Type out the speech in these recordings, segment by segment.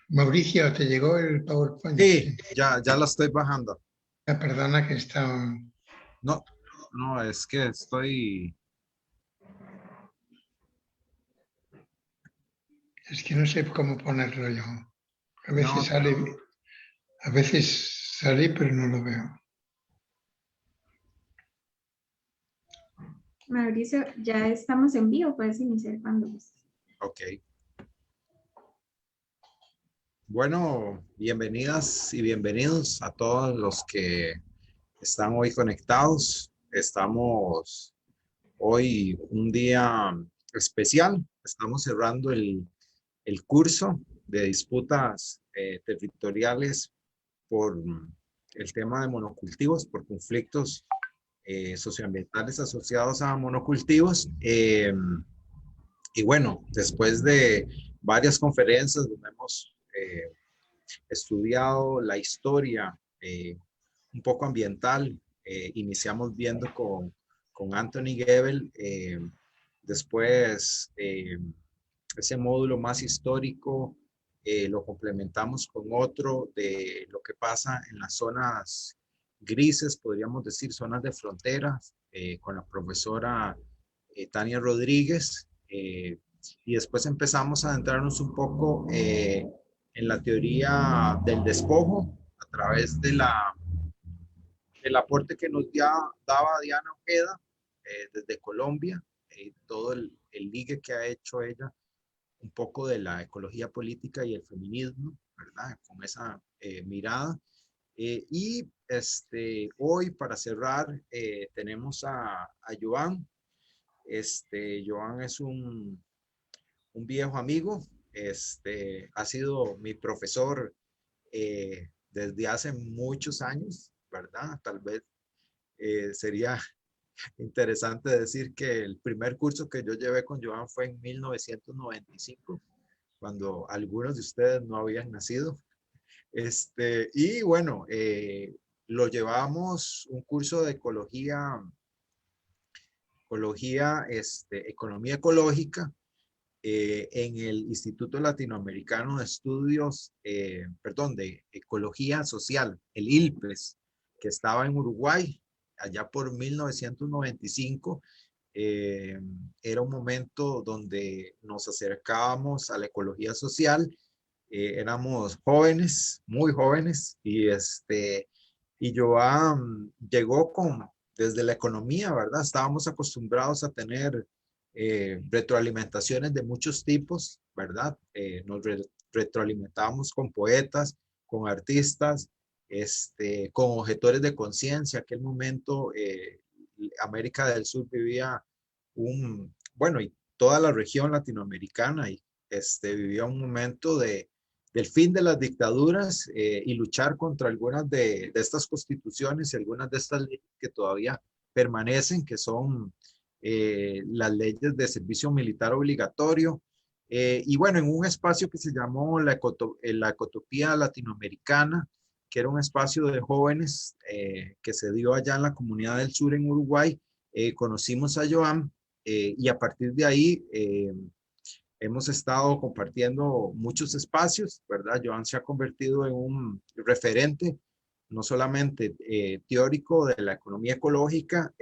Mauricio, ¿te llegó el PowerPoint? Sí, Sí. ya la estoy bajando. Perdona que está... No, no, es que estoy. Es que no sé cómo ponerlo yo. A veces No, sale, a veces sale, pero no lo veo. Mauricio, ya estamos en vivo, puedes iniciar cuando gustes. ok. Bueno, bienvenidas y bienvenidos a todos los que están hoy conectados. Estamos hoy un día especial. Estamos cerrando el curso de disputas territoriales por el tema de monocultivos, por conflictos socioambientales asociados a monocultivos. Y bueno, después de varias conferencias donde hemos estudiado la historia un poco ambiental, iniciamos viendo con Anthony Gebel, después ese módulo más histórico lo complementamos con otro de lo que pasa en las zonas grises, podríamos decir, zonas de frontera, con la profesora Tania Rodríguez. Y después empezamos a adentrarnos un poco en la teoría del despojo a través del aporte que nos daba Diana Ojeda desde Colombia, todo el ligue que ha hecho ella un poco de la ecología política y el feminismo, ¿verdad? Con esa mirada. Hoy, para cerrar, tenemos a Joan. Joan es un viejo amigo, ha sido mi profesor desde hace muchos años, ¿verdad? Tal vez sería interesante decir que el primer curso que yo llevé con Joan fue en 1995, cuando algunos de ustedes no habían nacido. Y bueno, lo llevamos un curso de economía ecológica, en el Instituto Latinoamericano de Estudios, perdón, de Ecología Social, el ILPES, que estaba en Uruguay, allá por 1995. Era un momento donde nos acercábamos a la ecología social. Éramos jóvenes, muy jóvenes, y Joan llegó desde la economía, ¿verdad? Estábamos acostumbrados a tener retroalimentaciones de muchos tipos, ¿verdad? Retroalimentábamos con poetas, con artistas, con objetores de conciencia. Aquel momento América del Sur vivía bueno, y toda la región latinoamericana vivía un momento del fin de las dictaduras, y luchar contra algunas de estas constituciones y algunas de estas leyes que todavía permanecen, que son las leyes de servicio militar obligatorio. Y bueno, en un espacio que se llamó la Ecotopía Latinoamericana, que era un espacio de jóvenes que se dio allá en la Comunidad del Sur en Uruguay, conocimos a Joan, y a partir de ahí hemos estado compartiendo muchos espacios, ¿verdad? Joan se ha convertido en un referente, no solamente teórico de la economía ecológica,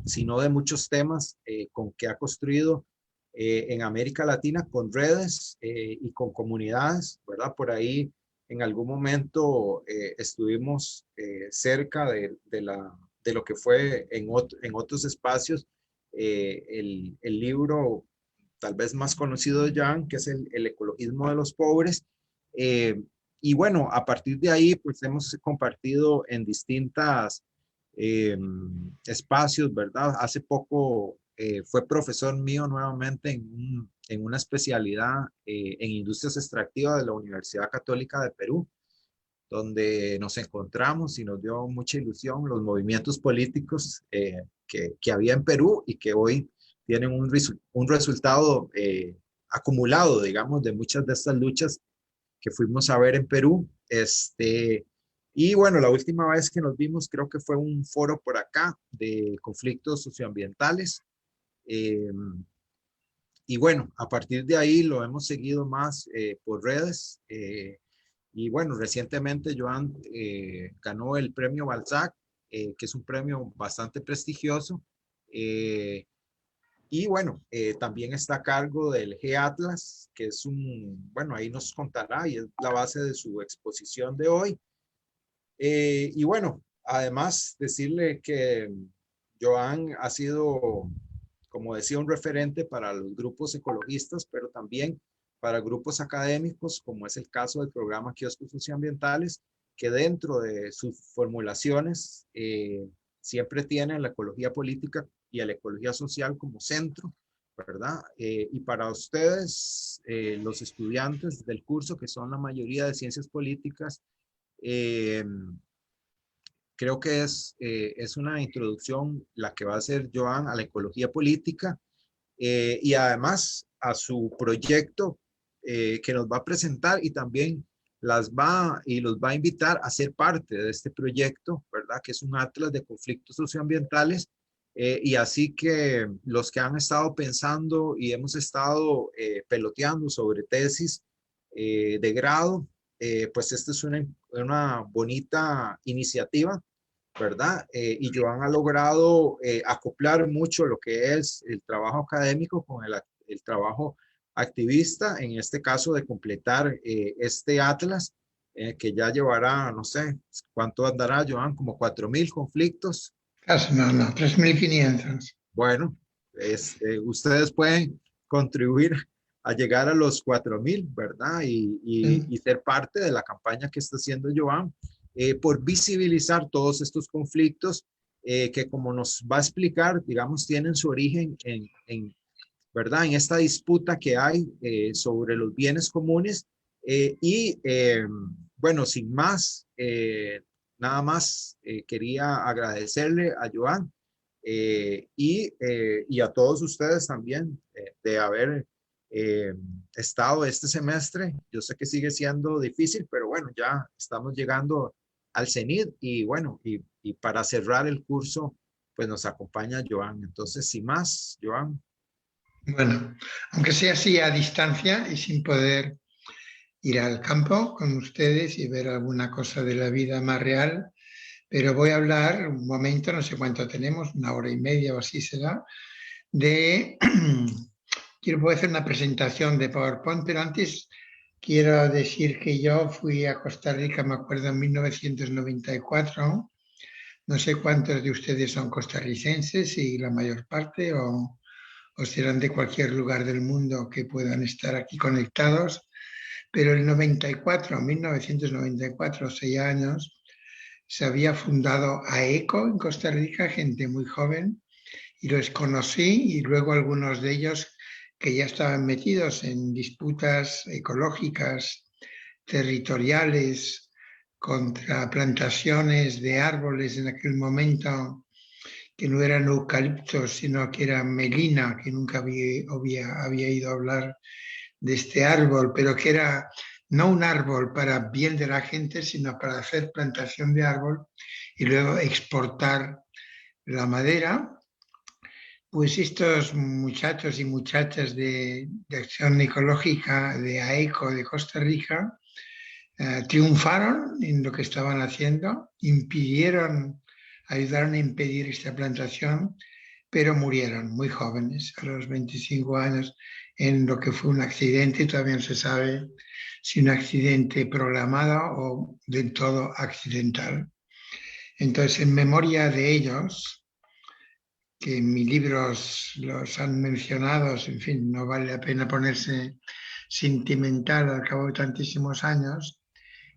sino de muchos temas con que ha construido en América Latina con redes y con comunidades, ¿verdad? Por ahí en algún momento estuvimos cerca de lo que fue en otros espacios el libro tal vez más conocido de Jan, que es el ecologismo de los pobres. Eh, y bueno, a partir de ahí, pues hemos compartido en distintas eh, espacios, ¿verdad? Hace poco fue profesor mío nuevamente en una especialidad en industrias extractivas de la Universidad Católica de Perú, donde nos encontramos y nos dio mucha ilusión los movimientos políticos que había en Perú y que hoy tienen un resultado acumulado, digamos, de muchas de estas luchas que fuimos a ver en Perú. Y bueno, la última vez que nos vimos creo que fue un foro por acá de conflictos socioambientales. Eh, Y bueno, a partir de ahí lo hemos seguido más por redes. Y bueno, recientemente Joan ganó el premio Balzac, que es un premio bastante prestigioso. Y bueno, también está a cargo del G-Atlas, que es bueno, ahí nos contará y es la base de su exposición de hoy. Y bueno, además decirle que Joan ha sido, como decía, un referente para los grupos ecologistas, pero también para grupos académicos, como es el caso del programa Kioscos Socioambientales, que dentro de sus formulaciones siempre tienen la ecología política y a la ecología social como centro, ¿verdad? Y para ustedes, los estudiantes del curso, que son la mayoría de ciencias políticas, creo que es una introducción la que va a hacer Joan a la ecología política y además a su proyecto que nos va a presentar y también los va a invitar a ser parte de este proyecto, ¿verdad? Que es un atlas de conflictos socioambientales. Y así que los que han estado pensando y hemos estado peloteando sobre tesis de grado, pues esta es una bonita iniciativa, ¿verdad? Y Joan ha logrado acoplar mucho lo que es el trabajo académico con el trabajo activista, en este caso de completar este atlas, que ya llevará, no sé, ¿cuánto andará, Joan? Como 4.000 conflictos. Casi no, 3.500. Bueno, ustedes pueden contribuir a llegar a los 4.000, ¿verdad? Y ser parte de la campaña que está haciendo Joan por visibilizar todos estos conflictos que, como nos va a explicar, digamos, tienen su origen ¿verdad? En esta disputa que hay sobre los bienes comunes. Bueno, sin más, nada más quería agradecerle a Joan y a todos ustedes también de haber estado este semestre. Yo sé que sigue siendo difícil, pero bueno, ya estamos llegando al cenit y bueno, y para cerrar el curso, pues nos acompaña Joan. Entonces, sin más, Joan. Bueno, aunque sea así a distancia y sin poder ir al campo con ustedes y ver alguna cosa de la vida más real, pero voy a hablar un momento, no sé cuánto tenemos, 1 hora y media o así será, voy a hacer una presentación de PowerPoint, pero antes quiero decir que yo fui a Costa Rica, me acuerdo, en 1994. No sé cuántos de ustedes son costarricenses y la mayor parte, o serán de cualquier lugar del mundo que puedan estar aquí conectados, pero en 1994, 6 años, se había fundado AECO en Costa Rica, gente muy joven, y los conocí, y luego algunos de ellos que ya estaban metidos en disputas ecológicas, territoriales, contra plantaciones de árboles en aquel momento que no eran eucaliptos, sino que era melina, que nunca había ido a hablar de este árbol, pero que era no un árbol para bien de la gente, sino para hacer plantación de árbol y luego exportar la madera. Pues estos muchachos y muchachas de Acción Ecológica de AECO de Costa Rica triunfaron en lo que estaban haciendo, ayudaron a impedir esta plantación, pero murieron muy jóvenes, a los 25 años, en lo que fue un accidente. Todavía no se sabe si un accidente programado o del todo accidental. Entonces, en memoria de ellos, que en mis libros los han mencionado, en fin, no vale la pena ponerse sentimental al cabo de tantísimos años,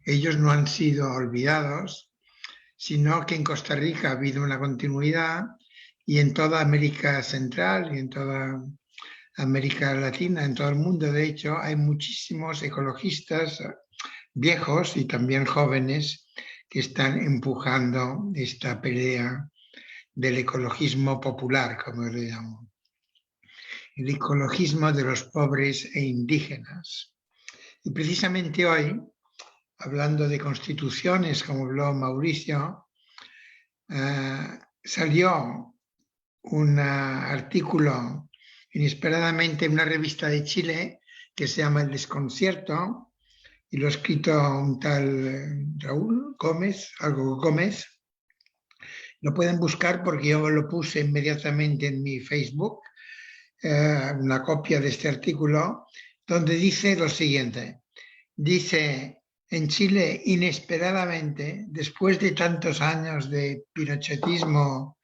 ellos no han sido olvidados, sino que en Costa Rica ha habido una continuidad y en toda América Central y en toda América Latina, en todo el mundo, de hecho, hay muchísimos ecologistas viejos y también jóvenes que están empujando esta pelea del ecologismo popular, como le llamo. El ecologismo de los pobres e indígenas. Y precisamente hoy, hablando de constituciones, como habló Mauricio, salió un artículo inesperadamente en una revista de Chile que se llama El Desconcierto, y lo ha escrito un tal Raúl Gómez, algo Gómez. Lo pueden buscar porque yo lo puse inmediatamente en mi Facebook, una copia de este artículo, donde dice lo siguiente. Dice, en Chile, inesperadamente, después de tantos años de pinochetismo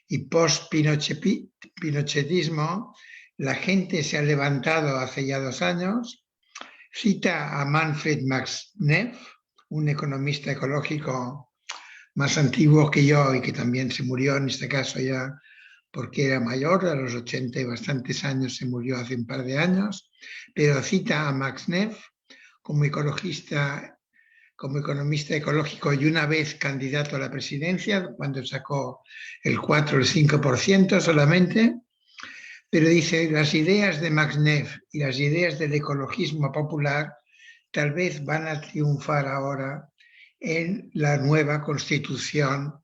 y post-pinochetismo, la gente se ha levantado hace ya 2 años. Cita a Manfred Max Neff, un economista ecológico más antiguo que yo y que también se murió en este caso ya porque era mayor, a los 80 y bastantes años se murió hace un par de años, pero cita a Max Neff como ecologista, como economista ecológico y una vez candidato a la presidencia, cuando sacó el 4 o el 5% solamente, pero dice, las ideas de Max Neff y las ideas del ecologismo popular tal vez van a triunfar ahora en la nueva Constitución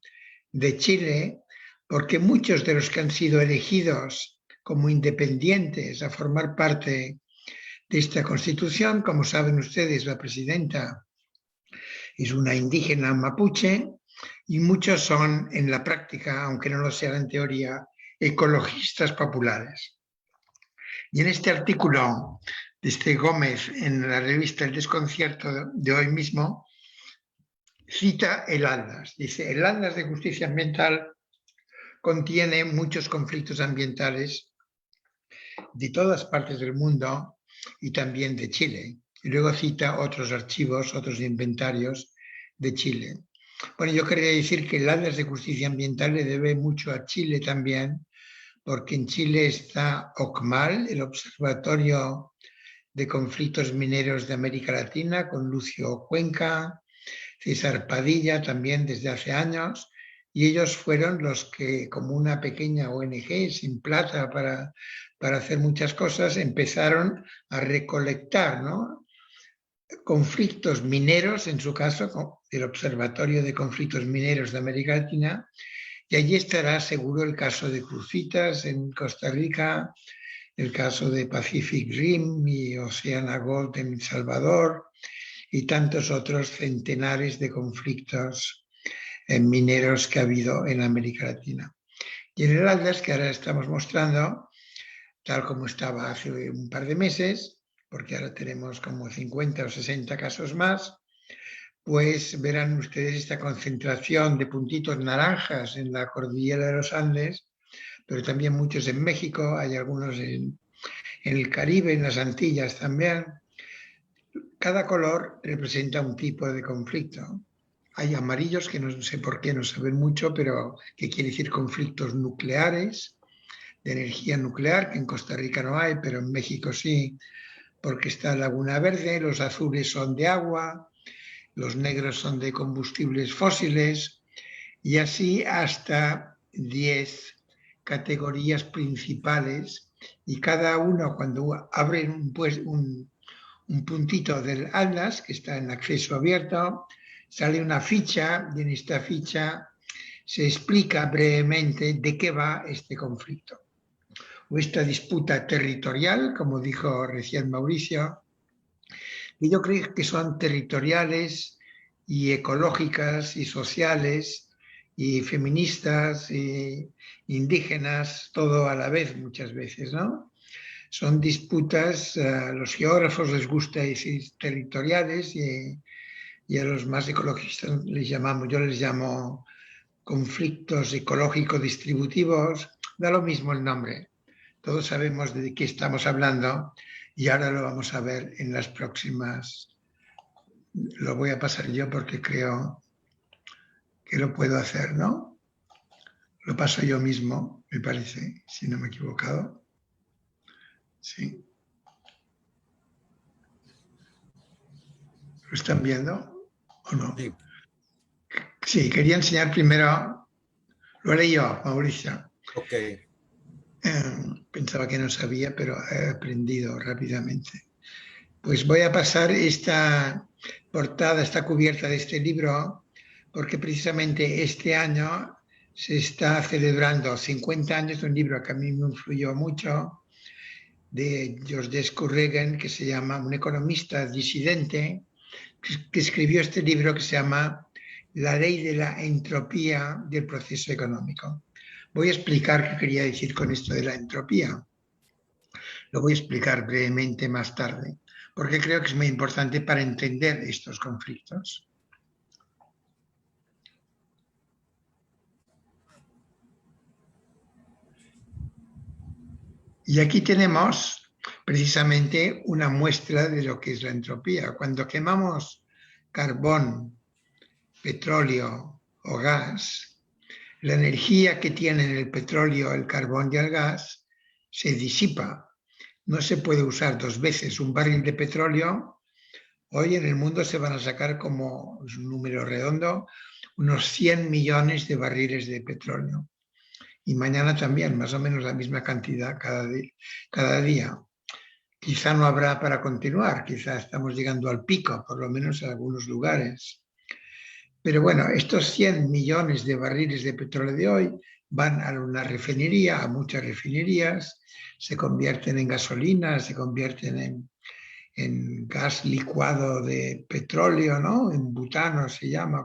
de Chile, porque muchos de los que han sido elegidos como independientes a formar parte de esta Constitución, como saben ustedes, la presidenta es una indígena mapuche y muchos son en la práctica, aunque no lo sean en teoría, ecologistas populares. Y en este artículo de este Gómez en la revista El Desconcierto de hoy mismo, cita el Atlas. Dice, el Atlas de Justicia Ambiental contiene muchos conflictos ambientales de todas partes del mundo y también de Chile. Y luego cita otros archivos, otros inventarios de Chile. Bueno, yo quería decir que el Atlas de Justicia Ambiental le debe mucho a Chile también, porque en Chile está OCMAL, el Observatorio de Conflictos Mineros de América Latina, con Lucio Cuenca, César Padilla también desde hace años, y ellos fueron los que, como una pequeña ONG sin plata para hacer muchas cosas, empezaron a recolectar, ¿no?, conflictos mineros, en su caso, el Observatorio de Conflictos Mineros de América Latina, y allí estará seguro el caso de Crucitas en Costa Rica, el caso de Pacific Rim y Oceana Gold en El Salvador, y tantos otros centenares de conflictos mineros que ha habido en América Latina. Y en el Atlas, que ahora estamos mostrando, tal como estaba hace un par de meses, porque ahora tenemos como 50 o 60 casos más, pues verán ustedes esta concentración de puntitos naranjas en la cordillera de los Andes, pero también muchos en México, hay algunos en el Caribe, en las Antillas también. Cada color representa un tipo de conflicto. Hay amarillos que no sé por qué no se ven mucho, pero que quiere decir conflictos nucleares, de energía nuclear, que en Costa Rica no hay, pero en México sí, porque está Laguna Verde. Los azules son de agua, los negros son de combustibles fósiles, y así hasta 10 categorías principales, y cada uno, cuando abren un puntito del Atlas, que está en acceso abierto, sale una ficha, y en esta ficha se explica brevemente de qué va este conflicto o esta disputa territorial, como dijo recién Mauricio, y yo creo que son territoriales y ecológicas y sociales y feministas y indígenas, todo a la vez muchas veces, ¿no? Son disputas, a los geógrafos les gusta decir territoriales y a los más ecologistas yo les llamo conflictos ecológico-distributivos, da lo mismo el nombre. Todos sabemos de qué estamos hablando y ahora lo vamos a ver en las próximas. Lo voy a pasar yo porque creo que lo puedo hacer, ¿no? Lo paso yo mismo, me parece, si no me he equivocado. Sí. ¿Lo están viendo o no? Sí. Sí, quería enseñar primero, lo haré yo, Mauricio. Ok. Pensaba que no sabía, pero he aprendido rápidamente. Pues voy a pasar esta portada, esta cubierta de este libro, porque precisamente este año se está celebrando 50 años de un libro que a mí me influyó mucho, de George Scurregan, que se llama, un economista disidente, que escribió este libro que se llama La ley de la entropía del proceso económico. Voy a explicar qué quería decir con esto de la entropía. Lo voy a explicar brevemente más tarde, porque creo que es muy importante para entender estos conflictos. Y aquí tenemos precisamente una muestra de lo que es la entropía. Cuando quemamos carbón, petróleo o gas, la energía que tienen el petróleo, el carbón y el gas se disipa. No se puede usar dos veces un barril de petróleo. Hoy en el mundo se van a sacar, como es un número redondo, unos 100 millones de barriles de petróleo. Y mañana también, más o menos la misma cantidad cada día. Quizá no habrá para continuar, quizá estamos llegando al pico, por lo menos en algunos lugares. Pero bueno, estos 100 millones de barriles de petróleo de hoy van a una refinería, a muchas refinerías, se convierten en gasolina, se convierten en gas licuado de petróleo, ¿no? En butano se llama,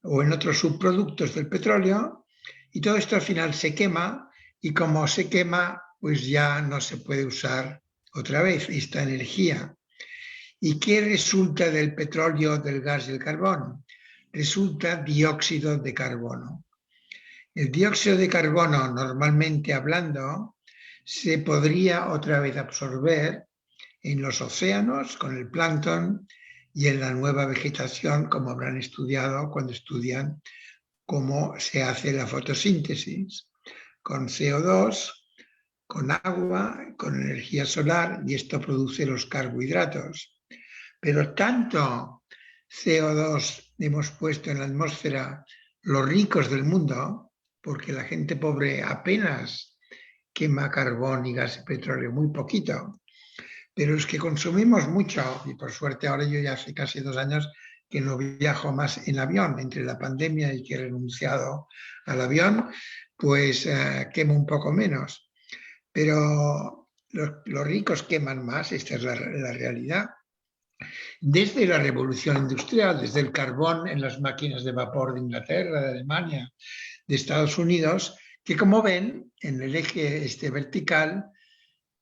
o en otros subproductos del petróleo, y todo esto al final se quema, y como se quema, pues ya no se puede usar otra vez esta energía. ¿Y qué resulta del petróleo, del gas y del carbón? Resulta dióxido de carbono. El dióxido de carbono, normalmente hablando, se podría otra vez absorber en los océanos con el plancton y en la nueva vegetación, como habrán estudiado cuando estudian cómo se hace la fotosíntesis, con CO2, con agua, con energía solar, y esto produce los carbohidratos. Pero tanto CO2 hemos puesto en la atmósfera los ricos del mundo, porque la gente pobre apenas quema carbón y gas y petróleo, muy poquito. Pero los que consumimos mucho, y por suerte ahora yo ya hace casi 2 años que no viajo más en avión, entre la pandemia y que he renunciado al avión, pues quemo un poco menos. Pero los ricos queman más, esta es la realidad. Desde la revolución industrial, desde el carbón en las máquinas de vapor de Inglaterra, de Alemania, de Estados Unidos, que como ven, en el eje vertical,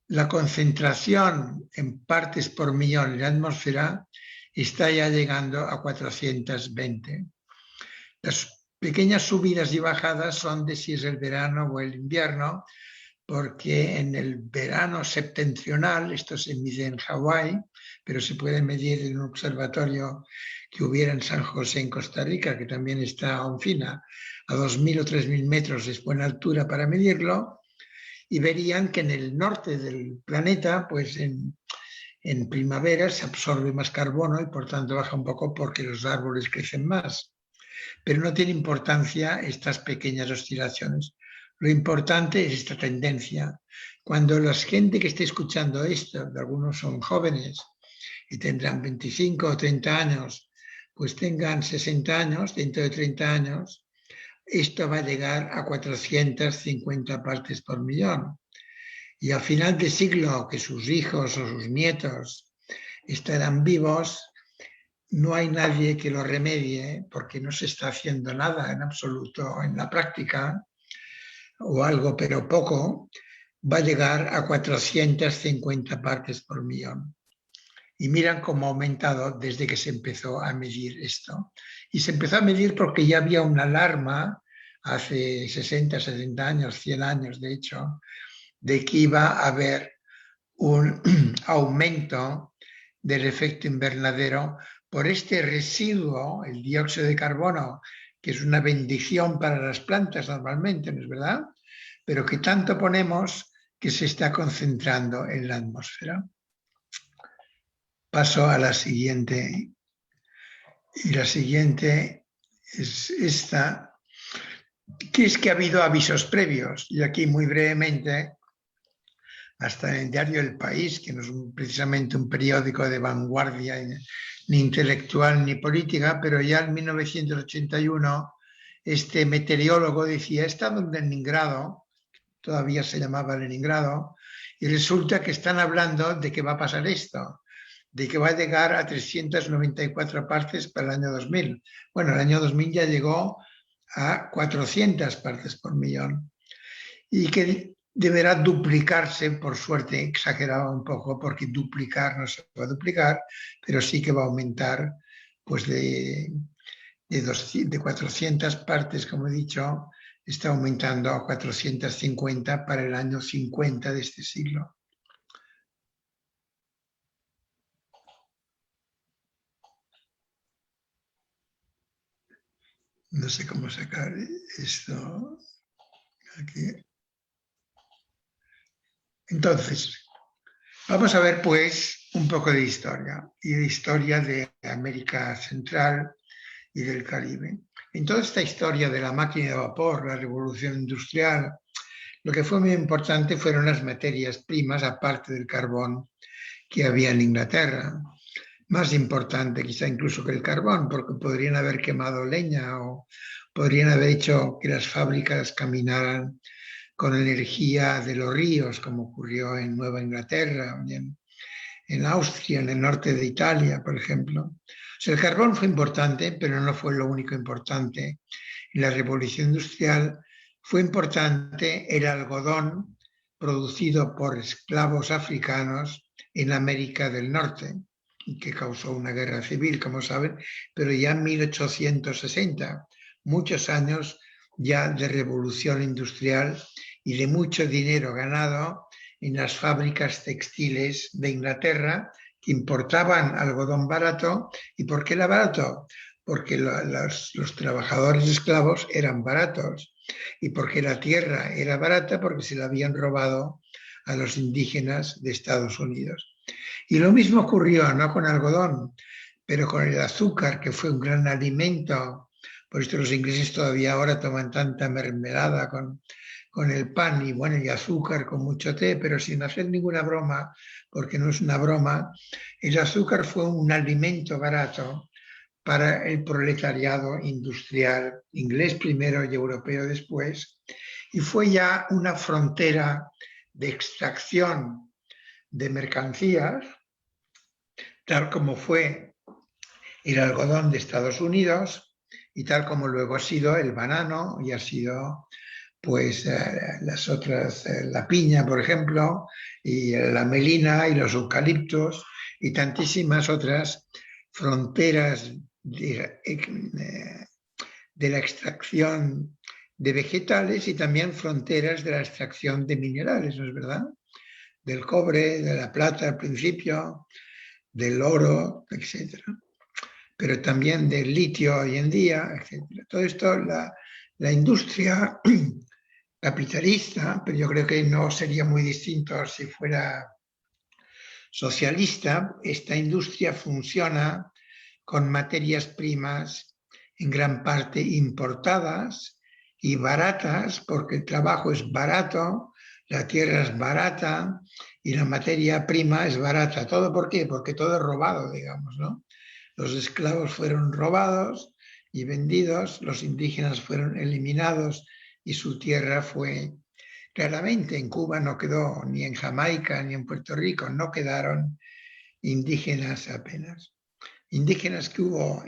la concentración en partes por millón en la atmósfera está ya llegando a 420. Las pequeñas subidas y bajadas son de si es el verano o el invierno, porque en el verano septentrional, esto se mide en Hawái, pero se puede medir en un observatorio que hubiera en San José, en Costa Rica, que también está a 2.000 o 3.000 metros, es buena altura para medirlo, y verían que en el norte del planeta, pues en primavera se absorbe más carbono y por tanto baja un poco porque los árboles crecen más. Pero no tiene importancia estas pequeñas oscilaciones. Lo importante es esta tendencia. Cuando la gente que esté escuchando esto, algunos son jóvenes y tendrán 25 o 30 años, pues tengan 60 años, dentro de 30 años, esto va a llegar a 450 partes por millón. Y al final de siglo, que sus hijos o sus nietos estarán vivos, no hay nadie que lo remedie porque no se está haciendo nada en absoluto en la práctica, o algo pero poco, va a llegar a 450 partes por millón. Y miran cómo ha aumentado desde que se empezó a medir esto. Y se empezó a medir porque ya había una alarma hace 60, 70 años, 100 años de hecho, de que iba a haber un aumento del efecto invernadero por este residuo, el dióxido de carbono, que es una bendición para las plantas normalmente, ¿no es verdad? Pero que tanto ponemos que se está concentrando en la atmósfera. Paso a la siguiente. Y la siguiente es esta, que es que ha habido avisos previos. Y aquí muy brevemente, hasta en el diario El País, que no es precisamente un periódico de vanguardia ni intelectual ni política, pero ya en 1981 este meteorólogo decía, he estado en Leningrado, todavía se llamaba Leningrado, Y resulta que están hablando de que va a pasar esto, de que va a llegar a 394 partes para el año 2000. Bueno, el año 2000 ya llegó a 400 partes por millón y que deberá duplicarse, por suerte, exageraba un poco, porque duplicar no se va a duplicar, pero sí que va a aumentar pues de 400 partes, como he dicho, está aumentando a 450 para el año 50 de este siglo. No sé cómo sacar esto aquí. Entonces, vamos a ver pues un poco de historia y de historia de América Central y del Caribe. En toda esta historia de la máquina de vapor, la revolución industrial, lo que fue muy importante fueron las materias primas, aparte del carbón que había en Inglaterra. Más importante quizá incluso que el carbón, porque podrían haber quemado leña o podrían haber hecho que las fábricas caminaran con energía de los ríos, como ocurrió en Nueva Inglaterra, en Austria, en el norte de Italia, por ejemplo. O sea, el carbón fue importante, pero no fue lo único importante. En la revolución industrial fue importante el algodón producido por esclavos africanos en América del Norte, que causó una guerra civil, como saben, pero ya en 1860, muchos años ya de revolución industrial y de mucho dinero ganado en las fábricas textiles de Inglaterra que importaban algodón barato. ¿Y por qué era barato? Porque los trabajadores esclavos eran baratos y porque la tierra era barata porque se la habían robado a los indígenas de Estados Unidos. Y lo mismo ocurrió, no con algodón, pero con el azúcar, que fue un gran alimento. Por esto los ingleses todavía ahora toman tanta mermelada con el pan y bueno, y azúcar con mucho té, pero sin hacer ninguna broma, porque no es una broma. El azúcar fue un alimento barato para el proletariado industrial, inglés primero y europeo después, y fue ya una frontera de extracción de mercancías, tal como fue el algodón de Estados Unidos y tal como luego ha sido el banano y ha sido pues las otras, la piña, por ejemplo, y la melina y los eucaliptos y tantísimas otras fronteras de la extracción de vegetales y también fronteras de la extracción de minerales, ¿no es verdad? Del cobre, de la plata al principio, del oro, etc. Pero también del litio hoy en día, etc. Todo esto, la industria capitalista, pero yo creo que no sería muy distinto si fuera socialista, esta industria funciona con materias primas en gran parte importadas y baratas, porque el trabajo es barato, la tierra es barata y la materia prima es barata. ¿Todo por qué? Porque todo es robado, digamos, ¿no? Los esclavos fueron robados y vendidos, los indígenas fueron eliminados y su tierra fue... Claramente en Cuba no quedó, ni en Jamaica, ni en Puerto Rico, no quedaron indígenas apenas. Indígenas que hubo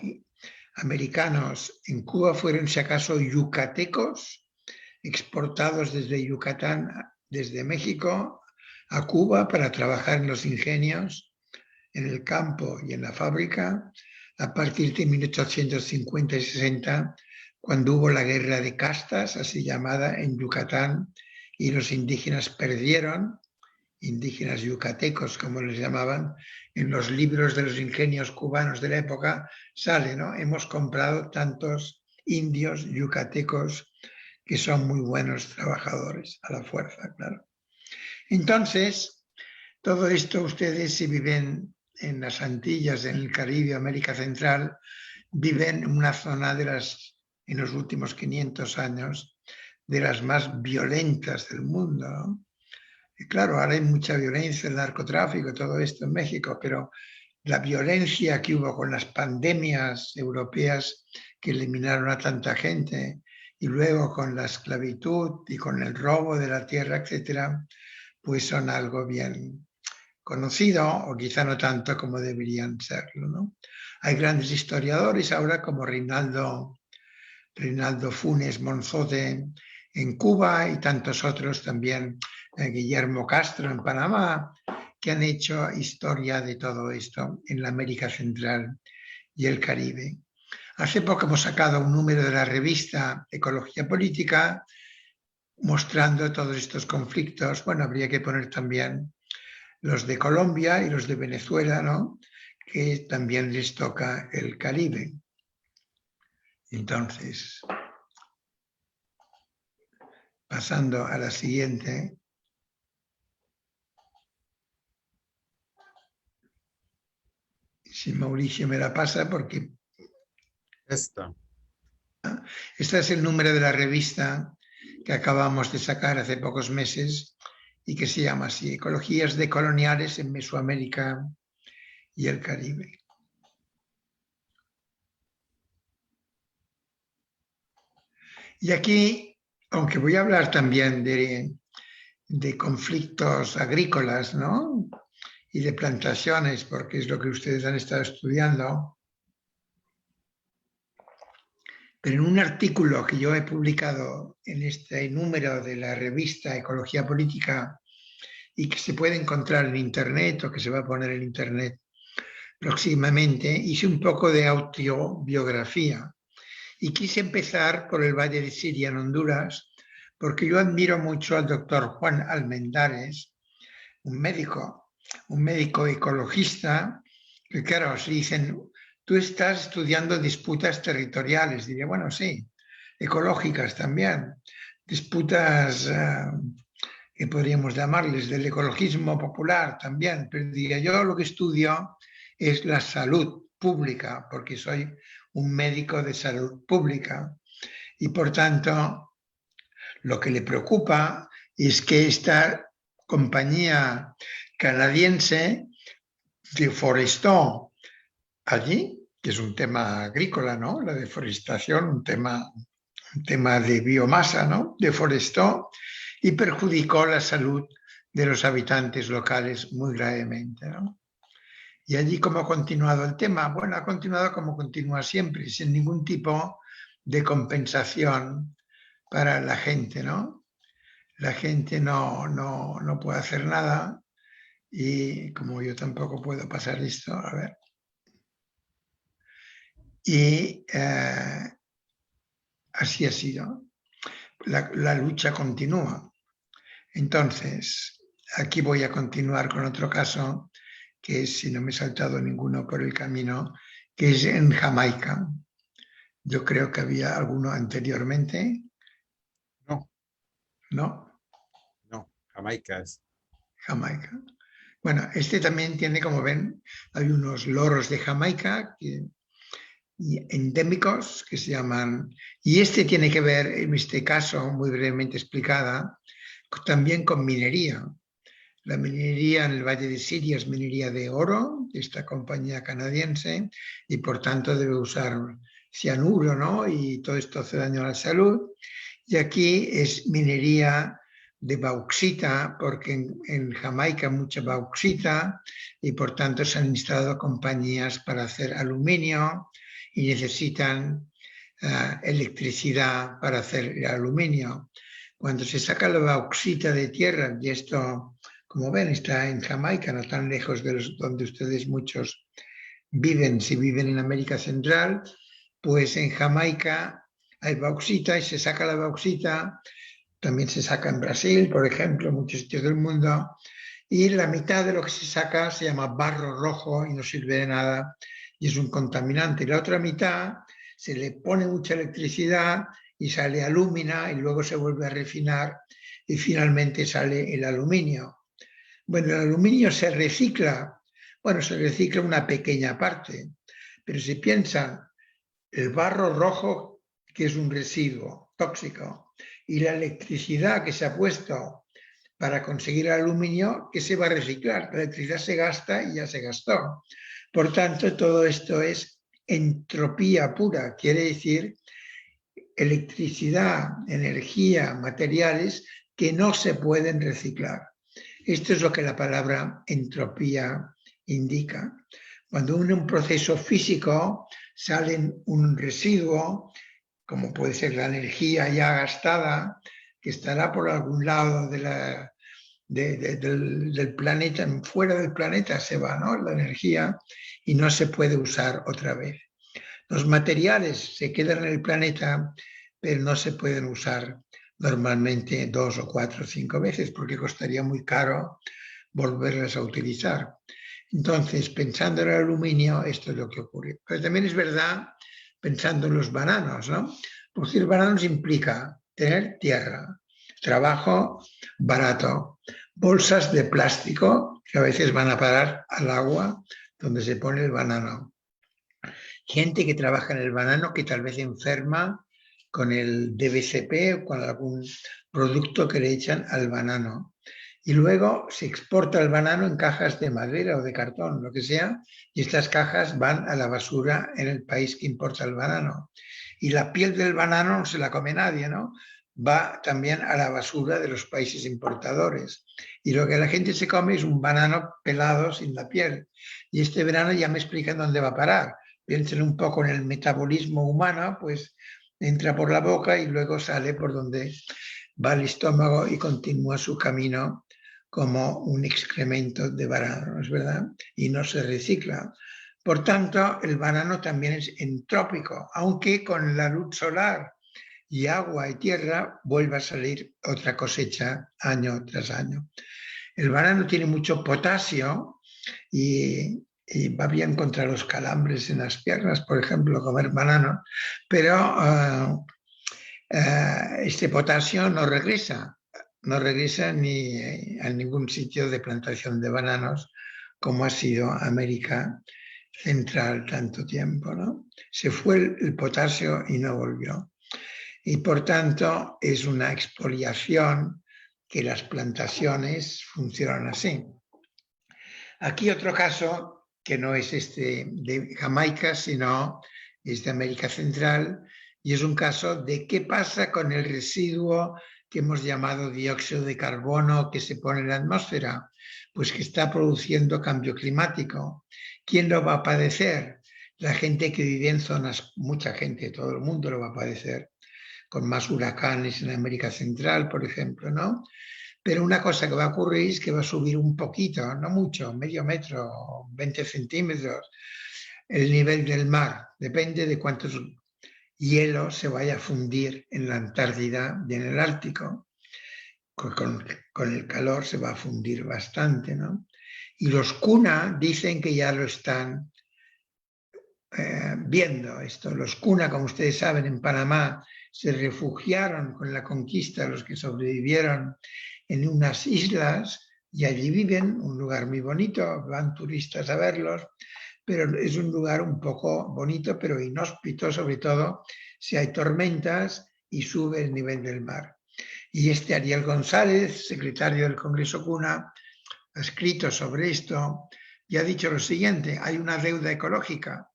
americanos en Cuba fueron, si acaso, yucatecos, exportados desde Yucatán, desde México a Cuba para trabajar en los ingenios, en el campo y en la fábrica, a partir de 1850 y 60, cuando hubo la guerra de castas, así llamada, en Yucatán, y los indígenas perdieron, indígenas yucatecos, como les llamaban, en los libros de los ingenios cubanos de la época sale, ¿no? Hemos comprado tantos indios yucatecos que son muy buenos trabajadores, a la fuerza, claro. Entonces, todo esto ustedes, si viven en las Antillas, en el Caribe, América Central, viven en una zona en los últimos 500 años, de las más violentas del mundo, ¿no? Y claro, ahora hay mucha violencia, el narcotráfico, todo esto en México, pero la violencia que hubo con las pandemias europeas que eliminaron a tanta gente y luego con la esclavitud y con el robo de la tierra, etcétera, pues son algo bien conocido, o quizá no tanto como deberían serlo, ¿no? Hay grandes historiadores ahora como Reinaldo Funes Monzote en Cuba y tantos otros también, Guillermo Castro en Panamá, que han hecho historia de todo esto en la América Central y el Caribe. Hace poco hemos sacado un número de la revista Ecología Política mostrando todos estos conflictos. Bueno, habría que poner también los de Colombia y los de Venezuela, ¿no? Que también les toca el Caribe. Entonces, pasando a la siguiente. Si Mauricio me la pasa, porque Esta. este es el número de la revista que acabamos de sacar hace pocos meses y que se llama así, Ecologías decoloniales en Mesoamérica y el Caribe. Y aquí, aunque voy a hablar también de conflictos agrícolas, ¿no? Y de plantaciones, porque es lo que ustedes han estado estudiando, pero en un artículo que yo he publicado en este número de la revista Ecología Política y que se puede encontrar en Internet o que se va a poner en Internet próximamente, hice un poco de autobiografía y quise empezar por el Valle de Siria en Honduras, porque yo admiro mucho al doctor Juan Almendares, un médico ecologista, que claro, si dicen, tú estás estudiando disputas territoriales, diría, bueno, sí, ecológicas también, disputas que podríamos llamarles del ecologismo popular también, pero diría, yo lo que estudio es la salud pública, porque soy un médico de salud pública y por tanto lo que le preocupa es que esta compañía canadiense deforestó allí, que es un tema agrícola, ¿no? La deforestación, un tema de biomasa, ¿no? Deforestó y perjudicó la salud de los habitantes locales muy gravemente, ¿no? Y allí, ¿cómo ha continuado el tema? Bueno, ha continuado como continúa siempre, sin ningún tipo de compensación para la gente, ¿no? La gente no puede hacer nada y como yo tampoco puedo pasar esto, a ver. Y así ha sido. La lucha continúa. Entonces, aquí voy a continuar con otro caso, que es, si no me he saltado ninguno por el camino, que es en Jamaica. Yo creo que había alguno anteriormente. No, ¿No? no, Jamaica es. Jamaica. Bueno, este también tiene, como ven, hay unos loros de Jamaica endémicos que se llaman, y este tiene que ver, en este caso, muy brevemente explicada, también con minería. La minería en el Valle de Siria es minería de oro, de esta compañía canadiense, y por tanto debe usar cianuro, ¿no? Y todo esto hace daño a la salud. Y aquí es minería de bauxita, porque en Jamaica hay mucha bauxita y por tanto se han instalado compañías para hacer aluminio y necesitan electricidad para hacer el aluminio. Cuando se saca la bauxita de tierra, y esto, como ven, está en Jamaica, no tan lejos de donde ustedes muchos viven, si viven en América Central, pues en Jamaica hay bauxita y se saca la bauxita, también se saca en Brasil, por ejemplo, en muchos sitios del mundo, y la mitad de lo que se saca se llama barro rojo y no sirve de nada y es un contaminante. Y la otra mitad se le pone mucha electricidad y sale alúmina y luego se vuelve a refinar y finalmente sale el aluminio. Bueno, el aluminio se recicla, bueno, se recicla una pequeña parte, pero si piensan, el barro rojo, que es un residuo tóxico, y la electricidad que se ha puesto para conseguir el aluminio, que se va a reciclar. La electricidad se gasta y ya se gastó. Por tanto, todo esto es entropía pura, quiere decir electricidad, energía, materiales que no se pueden reciclar. Esto es lo que la palabra entropía indica. Cuando en un proceso físico sale un residuo, como puede ser la energía ya gastada, que estará por algún lado del planeta, fuera del planeta se va, ¿no?, la energía, y no se puede usar otra vez. Los materiales se quedan en el planeta, pero no se pueden usar normalmente 2 o 4 o 5 veces porque costaría muy caro volverlas a utilizar. Entonces, pensando en el aluminio, esto es lo que ocurre. Pero también es verdad, pensando en los bananos, ¿no? Producir bananos implica tener tierra, trabajo barato, bolsas de plástico que a veces van a parar al agua donde se pone el banano. Gente que trabaja en el banano que tal vez enferma con el DBCP o con algún producto que le echan al banano. Y luego se exporta el banano en cajas de madera o de cartón, lo que sea, y estas cajas van a la basura en el país que importa el banano. Y la piel del banano no se la come nadie, ¿no? Va también a la basura de los países importadores. Y lo que la gente se come es un banano pelado sin la piel. Y este verano ya me explican dónde va a parar. Piensen un poco en el metabolismo humano, pues entra por la boca y luego sale por donde va al estómago y continúa su camino como un excremento de banano, ¿es verdad? Y no se recicla. Por tanto, el banano también es entrópico, aunque con la luz solar y agua y tierra vuelva a salir otra cosecha año tras año. El banano tiene mucho potasio y va bien contra los calambres en las piernas, por ejemplo, comer banano, pero este potasio no regresa ni a ningún sitio de plantación de bananos como ha sido América Central tanto tiempo, ¿no? Se fue el potasio y no volvió. Y por tanto es una expoliación que las plantaciones funcionan así. Aquí otro caso que no es este de Jamaica, sino es de América Central, y es un caso de qué pasa con el residuo que hemos llamado dióxido de carbono que se pone en la atmósfera, pues que está produciendo cambio climático. ¿Quién lo va a padecer? La gente que vive en zonas, mucha gente, todo el mundo lo va a padecer, con más huracanes en América Central, por ejemplo, ¿no? Pero una cosa que va a ocurrir es que va a subir un poquito, no mucho, medio metro, 20 centímetros, el nivel del mar. Depende de cuántos hielo se vaya a fundir en la Antártida y en el Ártico. Con el calor se va a fundir bastante, ¿no? Y los CUNA dicen que ya lo están viendo esto. Los CUNA, como ustedes saben, en Panamá se refugiaron con la conquista, los que sobrevivieron, en unas islas y allí viven, un lugar muy bonito, van turistas a verlos, pero es un lugar un poco bonito, pero inhóspito, sobre todo si hay tormentas y sube el nivel del mar. Y este Ariel González, secretario del Congreso CUNA, ha escrito sobre esto y ha dicho lo siguiente: hay una deuda ecológica.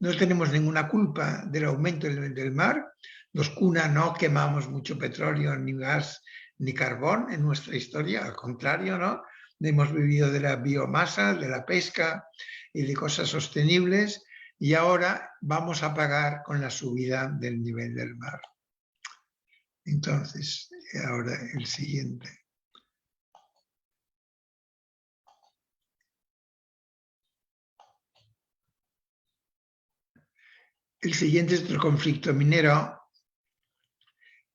No tenemos ninguna culpa del aumento del nivel del mar. Los CUNA no quemamos mucho petróleo, ni gas, ni carbón en nuestra historia. Al contrario, ¿no? Hemos vivido de la biomasa, de la pesca y de cosas sostenibles. Y ahora vamos a pagar con la subida del nivel del mar. Entonces, ahora el siguiente. El siguiente es el conflicto minero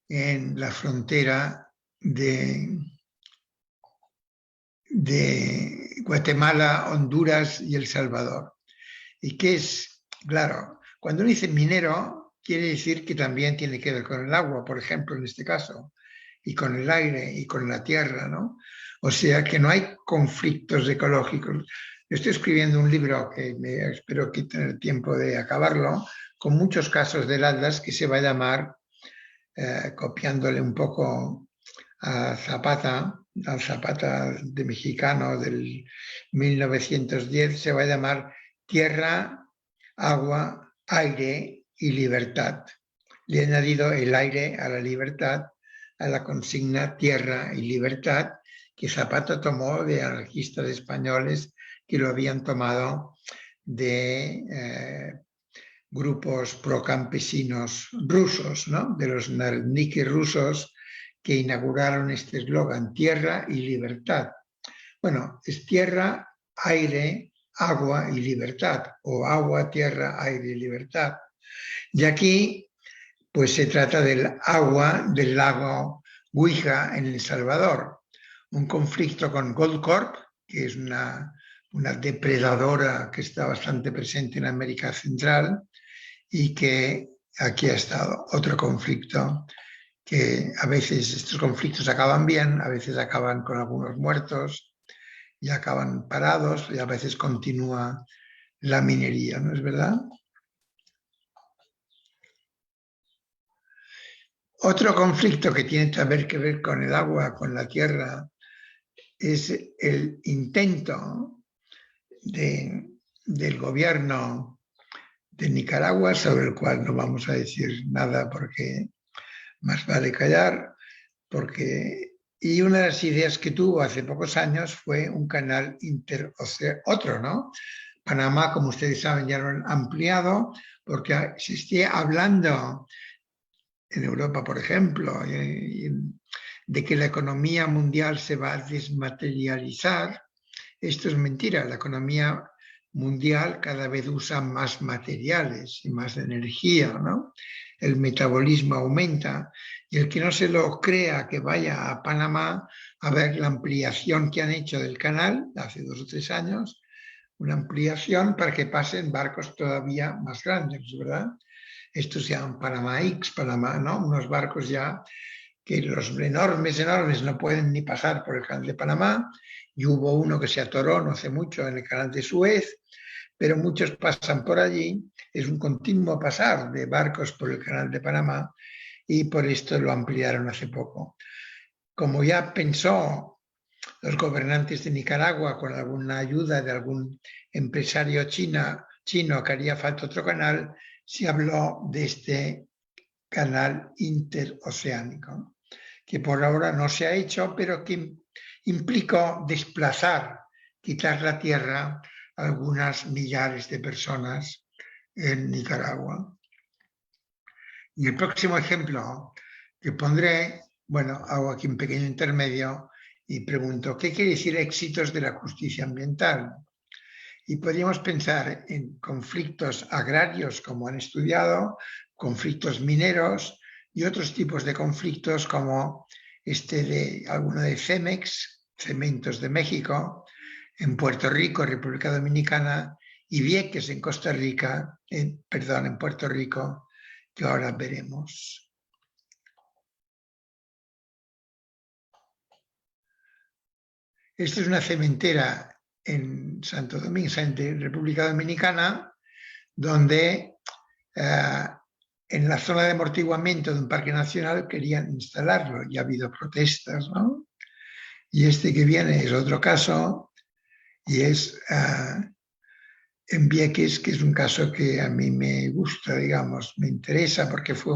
en la frontera de Guatemala, Honduras y El Salvador. Y que es, claro, cuando uno dice minero, quiere decir que también tiene que ver con el agua, por ejemplo, en este caso, y con el aire y con la tierra, ¿no? O sea que no hay conflictos ecológicos. Yo estoy escribiendo un libro que espero que tener tiempo de acabarlo, con muchos casos del Atlas, que se va a llamar, copiándole un poco a Zapata, al Zapata de mexicano del 1910, se va a llamar Tierra, Agua, Aire y Libertad. Le he añadido el aire a la libertad, a la consigna Tierra y Libertad, que Zapata tomó de anarquistas españoles que lo habían tomado de grupos procampesinos rusos, ¿no? De los narodniky rusos que inauguraron este eslogan, tierra y libertad. Bueno, es tierra, aire, agua y libertad, o agua, tierra, aire y libertad. Y aquí, pues se trata del agua del lago Guija en El Salvador, un conflicto con Goldcorp, que es una depredadora que está bastante presente en América Central y que aquí ha estado. Otro conflicto que a veces estos conflictos acaban bien, a veces acaban con algunos muertos y acaban parados y a veces continúa la minería, ¿no es verdad? Otro conflicto que tiene que ver con el agua, con la tierra, es el intento del gobierno de Nicaragua, sobre el cual no vamos a decir nada porque más vale callar, y una de las ideas que tuvo hace pocos años fue un canal interoceánico, ¿no? Panamá, como ustedes saben, ya lo han ampliado, porque se está hablando en Europa, por ejemplo, de que la economía mundial se va a desmaterializar. Esto es mentira, la economía mundial cada vez usa más materiales y más energía, ¿no? El metabolismo aumenta y el que no se lo crea que vaya a Panamá a ver la ampliación que han hecho del canal hace 2 o 3 años, una ampliación para que pasen barcos todavía más grandes, ¿verdad? Estos se llaman Panamá X, Panamá, ¿no? Unos barcos ya que los enormes no pueden ni pasar por el canal de Panamá, y hubo uno que se atoró no hace mucho en el canal de Suez, pero muchos pasan por allí, es un continuo pasar de barcos por el canal de Panamá y por esto lo ampliaron hace poco. Como ya pensó los gobernantes de Nicaragua con alguna ayuda de algún empresario chino que haría falta otro canal, se habló de este canal interoceánico, que por ahora no se ha hecho, pero que implicó desplazar, quitar la tierra a algunas millares de personas en Nicaragua. Y el próximo ejemplo que pondré, bueno, hago aquí un pequeño intermedio y pregunto, ¿qué quiere decir éxitos de la justicia ambiental? Y podríamos pensar en conflictos agrarios, como han estudiado, conflictos mineros y otros tipos de conflictos como alguno de Cemex, Cementos de México, en Puerto Rico, República Dominicana, y Vieques en Costa Rica, en Puerto Rico, que ahora veremos. Esta es una cementera en Santo Domingo, en República Dominicana, donde en la zona de amortiguamiento de un parque nacional querían instalarlo y ha habido protestas, ¿no? Y este que viene es otro caso y es en Vieques, que es un caso que a mí me gusta, digamos, me interesa porque fue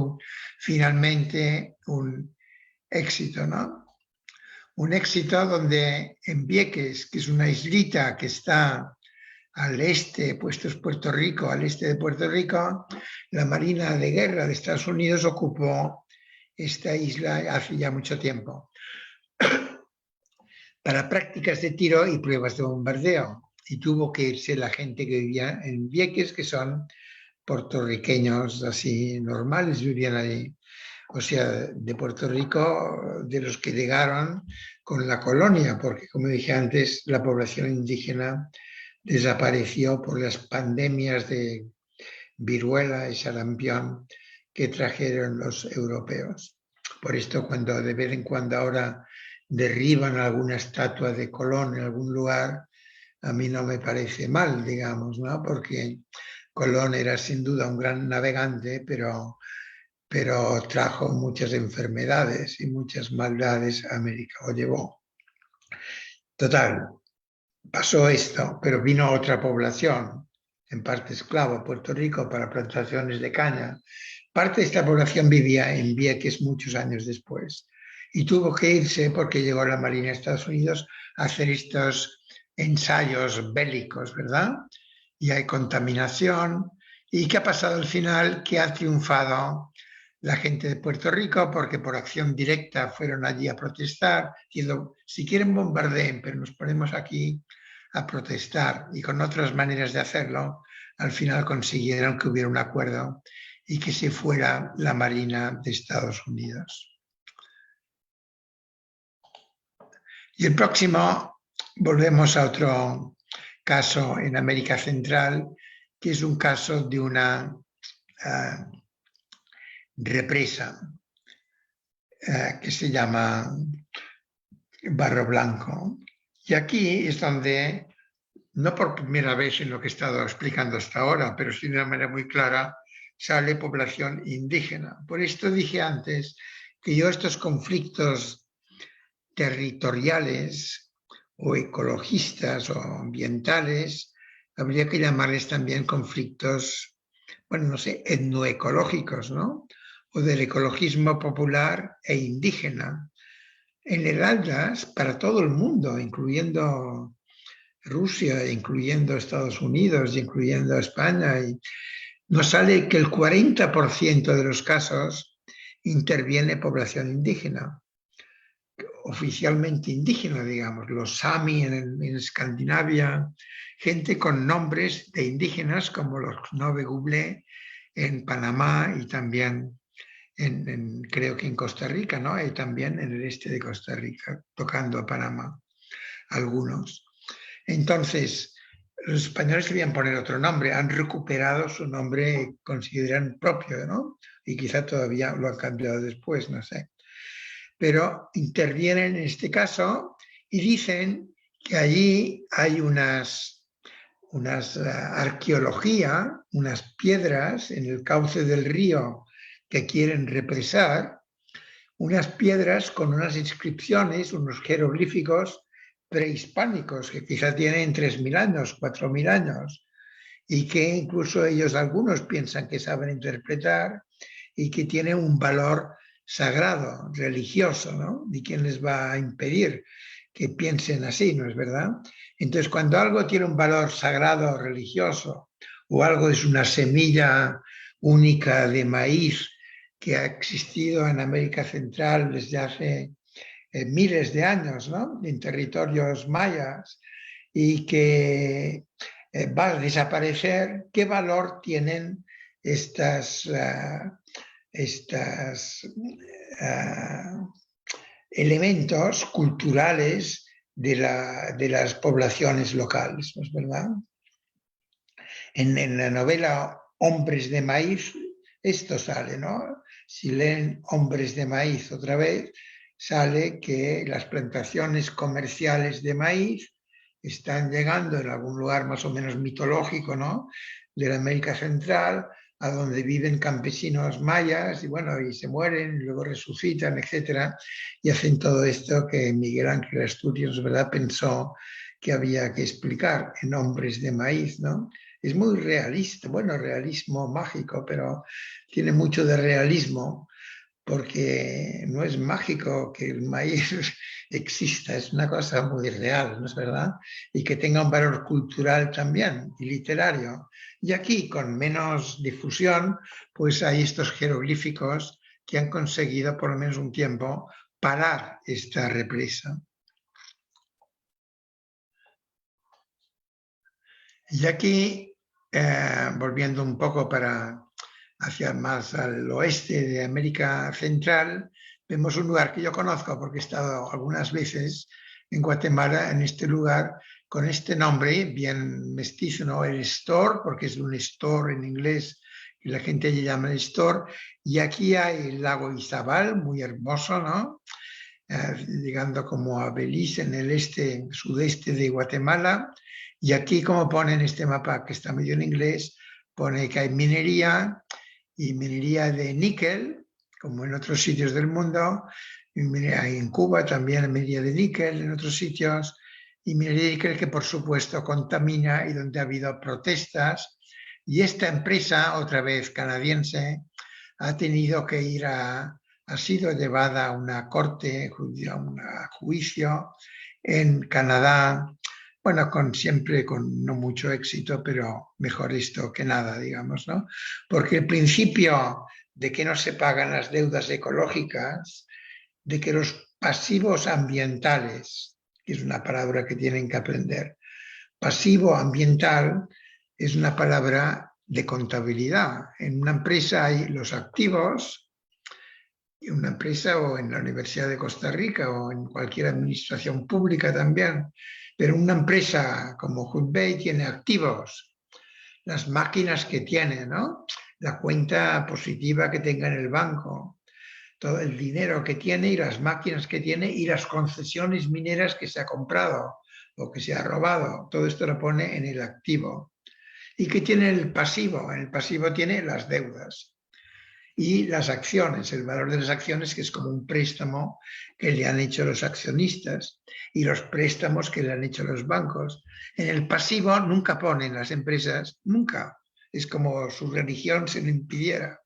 finalmente un éxito, ¿no? Un éxito donde en Vieques, que es una islita que está al este, puesto es Puerto Rico, al este de Puerto Rico, la Marina de Guerra de Estados Unidos ocupó esta isla hace ya mucho tiempo para prácticas de tiro y pruebas de bombardeo. Y tuvo que irse la gente que vivía en Vieques, que son puertorriqueños así normales, vivían allí. O sea, de Puerto Rico, de los que llegaron con la colonia, porque como dije antes, la población indígena desapareció por las pandemias de viruela y sarampión que trajeron los europeos. Por esto, cuando de vez en cuando ahora derriban alguna estatua de Colón en algún lugar, a mí no me parece mal, digamos, ¿no? Porque Colón era sin duda un gran navegante, pero trajo muchas enfermedades y muchas maldades a América, o llevó. Total, pasó esto, pero vino otra población, en parte esclava, Puerto Rico, para plantaciones de caña. Parte de esta población vivía en Vieques muchos años después. y tuvo que irse porque llegó la Marina de Estados Unidos a hacer estos ensayos bélicos, ¿verdad? Y hay contaminación. ¿Y qué ha pasado al final? Que ha triunfado la gente de Puerto Rico porque por acción directa fueron allí a protestar, diciendo, si quieren bombardeen, pero nos ponemos aquí a protestar. Y con otras maneras de hacerlo, al final consiguieron que hubiera un acuerdo y que se fuera la Marina de Estados Unidos. Y el próximo, volvemos a otro caso en América Central, que es un caso de una represa que se llama Barro Blanco. Y aquí es donde, no por primera vez en lo que he estado explicando hasta ahora, pero sí de una manera muy clara, sale población indígena. Por esto dije antes que yo estos conflictos territoriales o ecologistas o ambientales, habría que llamarles también conflictos, bueno, no sé, etnoecológicos, ¿no? O del ecologismo popular e indígena. En el Atlas, para todo el mundo, incluyendo Rusia, incluyendo Estados Unidos, incluyendo España, y nos sale que el 40% de los casos interviene población indígena, oficialmente indígena, digamos, los Sami en Escandinavia, gente con nombres de indígenas como los Nove Gublé en Panamá y también creo que en Costa Rica, ¿no? Y también en el este de Costa Rica, tocando a Panamá, algunos. Entonces, los españoles debían poner otro nombre, han recuperado su nombre, consideran propio, ¿no? Y quizá todavía lo han cambiado después, no sé. Pero intervienen en este caso y dicen que allí hay unas arqueología, unas piedras en el cauce del río que quieren represar, unas piedras con unas inscripciones, unos jeroglíficos prehispánicos que quizá tienen 3.000 años, 4.000 años, y que incluso ellos algunos piensan que saben interpretar y que tienen un valor sagrado, religioso, ¿no? ¿Y quién les va a impedir que piensen así, no es verdad? Entonces, cuando algo tiene un valor sagrado, religioso, o algo es una semilla única de maíz que ha existido en América Central desde hace miles de años, ¿no? En territorios mayas, y que va a desaparecer, ¿qué valor tienen estas elementos culturales de las poblaciones locales, ¿no es verdad? En la novela Hombres de Maíz, esto sale, ¿no? Si leen Hombres de Maíz otra vez, sale que las plantaciones comerciales de maíz están llegando en algún lugar más o menos mitológico, ¿no? De la América Central, a donde viven campesinos mayas y bueno, y se mueren, y luego resucitan, etcétera, y hacen todo esto que Miguel Ángel Asturias, ¿verdad?, pensó que había que explicar en Hombres de Maíz, ¿no? Es muy realista, bueno, realismo mágico, pero tiene mucho de realismo porque no es mágico que el maíz exista, es una cosa muy real, ¿no es verdad? Y que tenga un valor cultural también y literario. Y aquí, con menos difusión, pues hay estos jeroglíficos que han conseguido por lo menos un tiempo parar esta represa. Y aquí, volviendo un poco hacia más al oeste de América Central, vemos un lugar que yo conozco porque he estado algunas veces en Guatemala, en este lugar, con este nombre bien mestizo, ¿no? El Store, porque es un store en inglés y la gente allí llama el Store. Y aquí hay el lago Izabal, muy hermoso, ¿no? Llegando como a Belice, en el sudeste de Guatemala. Y aquí, como pone en este mapa que está medio en inglés, pone que hay minería y minería de níquel, como en otros sitios del mundo. Hay en Cuba también minería de níquel, en otros sitios. Y minería de níquel que, por supuesto, contamina y donde ha habido protestas. Y esta empresa, otra vez canadiense, ha tenido que ir a ha sido llevada a una corte, a un juicio en Canadá, bueno, siempre con no mucho éxito, pero mejor esto que nada, digamos, ¿no? Porque el principio de que no se pagan las deudas ecológicas, de que los pasivos ambientales, que es una palabra que tienen que aprender, pasivo ambiental es una palabra de contabilidad. En una empresa hay los activos, en una empresa o en la Universidad de Costa Rica o en cualquier administración pública también, pero una empresa como Hudbay tiene activos, las máquinas que tiene, ¿no? La cuenta positiva que tenga en el banco, todo el dinero que tiene y las máquinas que tiene y las concesiones mineras que se ha comprado o que se ha robado. Todo esto lo pone en el activo. ¿Y qué tiene el pasivo? En el pasivo tiene las deudas y las acciones, el valor de las acciones, que es como un préstamo que le han hecho los accionistas y los préstamos que le han hecho los bancos. En el pasivo nunca ponen las empresas, nunca. Es como su religión se lo impidiera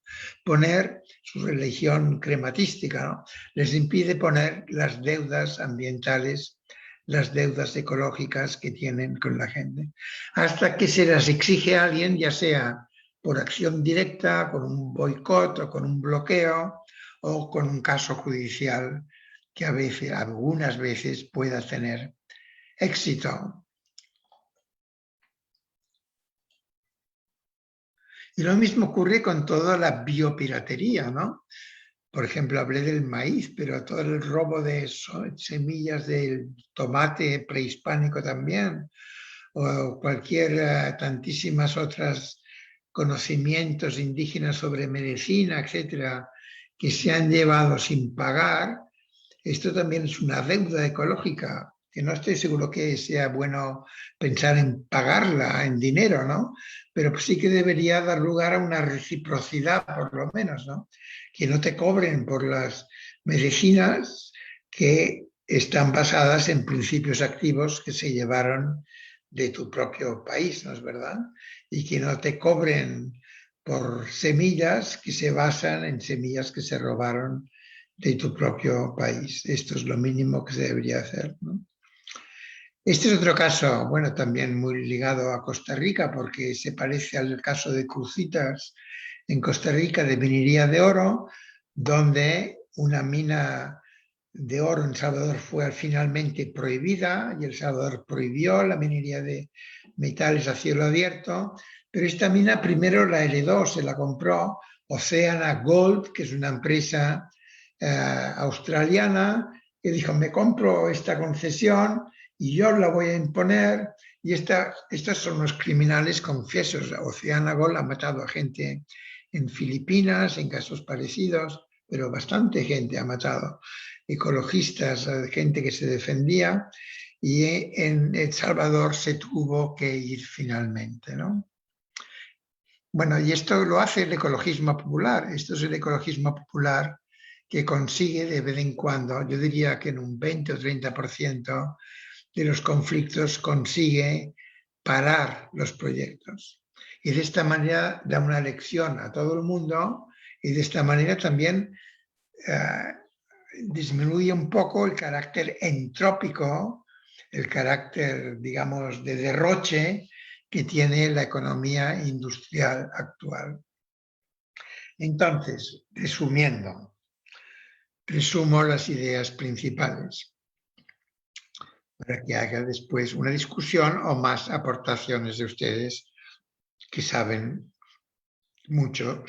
poner, su religión crematística, ¿no? Les impide poner las deudas ambientales, las deudas ecológicas que tienen con la gente, hasta que se las exige a alguien, ya sea por acción directa, con un boicot o con un bloqueo o con un caso judicial que a veces, algunas veces pueda tener éxito. Y lo mismo ocurre con toda la biopiratería, ¿no? Por ejemplo, hablé del maíz, pero todo el robo de semillas del tomate prehispánico también, o tantísimas otras conocimientos indígenas sobre medicina, etcétera, que se han llevado sin pagar. Esto también es una deuda ecológica, que no estoy seguro que sea bueno pensar en pagarla en dinero, ¿no? Pero pues sí que debería dar lugar a una reciprocidad, por lo menos, ¿no? Que no te cobren por las medicinas que están basadas en principios activos que se llevaron de tu propio país, ¿no es verdad? Y que no te cobren por semillas que se basan en semillas que se robaron de tu propio país. Esto es lo mínimo que se debería hacer, ¿no? Este es otro caso, bueno, también muy ligado a Costa Rica, porque se parece al caso de Crucitas en Costa Rica de minería de oro, donde una mina de oro en Salvador fue finalmente prohibida y El Salvador prohibió la minería de metales a cielo abierto, pero esta mina primero la heredó, se la compró Oceana Gold, que es una empresa australiana, que dijo, me compro esta concesión y yo la voy a imponer, y estos son los criminales confesos. Oceana Gold ha matado a gente en Filipinas, en casos parecidos, pero bastante gente ha matado, ecologistas, gente que se defendía, y en El Salvador se tuvo que ir finalmente, ¿no? Bueno, y esto lo hace el ecologismo popular. Esto es el ecologismo popular que consigue de vez en cuando, yo diría que en un 20 o 30% de los conflictos consigue parar los proyectos. Y de esta manera da una lección a todo el mundo y de esta manera también disminuye un poco el carácter entrópico, el carácter, digamos, de derroche que tiene la economía industrial actual. Entonces, resumo las ideas principales para que haga después una discusión o más aportaciones de ustedes que saben mucho,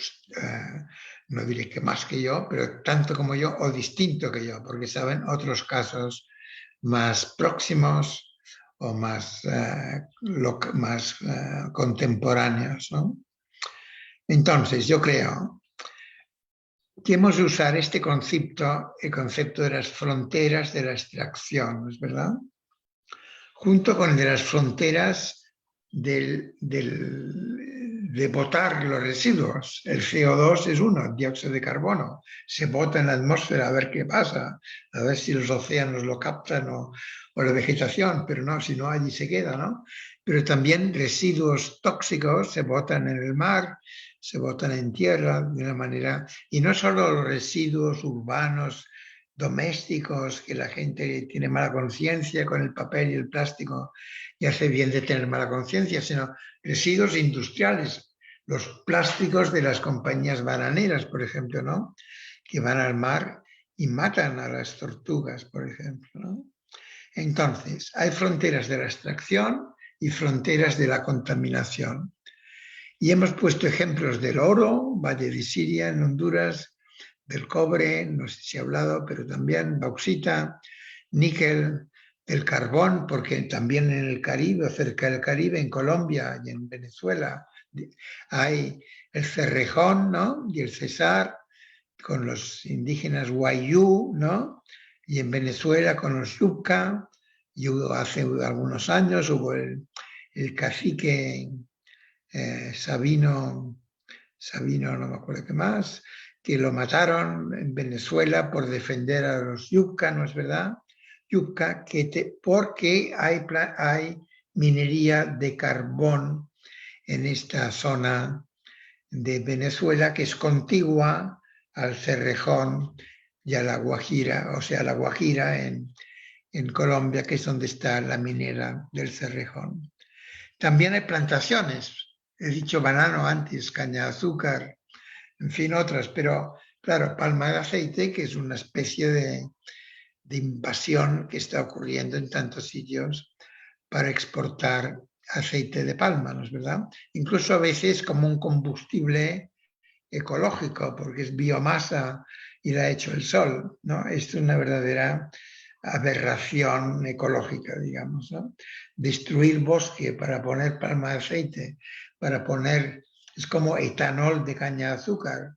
no diré que más que yo, pero tanto como yo o distinto que yo, porque saben otros casos más próximos o más contemporáneos, ¿no? Entonces, yo creo que hemos de usar este concepto, el concepto de las fronteras de la extracción, ¿no es verdad? Junto con el de las fronteras de botar los residuos. El CO2 es uno, el dióxido de carbono. Se bota en la atmósfera a ver qué pasa, a ver si los océanos lo captan o la vegetación, pero no, si no, allí se queda, ¿no? pero también residuos tóxicos se botan en el mar, se botan en tierra de una manera, y no solo los residuos urbanos, domésticos, que la gente tiene mala conciencia con el papel y el plástico y hace bien de tener mala conciencia, sino residuos industriales, los plásticos de las compañías bananeras, por ejemplo, ¿no? Que van al mar y matan a las tortugas, por ejemplo, ¿no? Entonces, hay fronteras de la extracción y fronteras de la contaminación. Y hemos puesto ejemplos del oro, Valle de Siria en Honduras, del cobre, no sé si he hablado, pero también bauxita, níquel, del carbón, porque también en el Caribe, cerca del Caribe, en Colombia y en Venezuela, hay el cerrejón, ¿no? Y el cesar, con los indígenas Wayuu, ¿no? Y en Venezuela con los Yucca, y hace algunos años hubo el cacique Sabino, no me acuerdo qué más, que lo mataron en Venezuela por defender a los Yucca, ¿no es verdad? Yucca, porque hay minería de carbón en esta zona de Venezuela que es contigua al Cerrejón y a la Guajira, o sea, la Guajira en Colombia, que es donde está la minera del Cerrejón. También hay plantaciones, he dicho banano antes, caña de azúcar, en fin, otras, pero claro, palma de aceite, que es una especie de invasión que está ocurriendo en tantos sitios para exportar aceite de palma, ¿no es verdad? Incluso a veces como un combustible ecológico, porque es biomasa y la ha hecho el sol, ¿no? Esto es una verdadera aberración ecológica, digamos, ¿no? Destruir bosque para poner palma de aceite, para poner, es como etanol de caña de azúcar,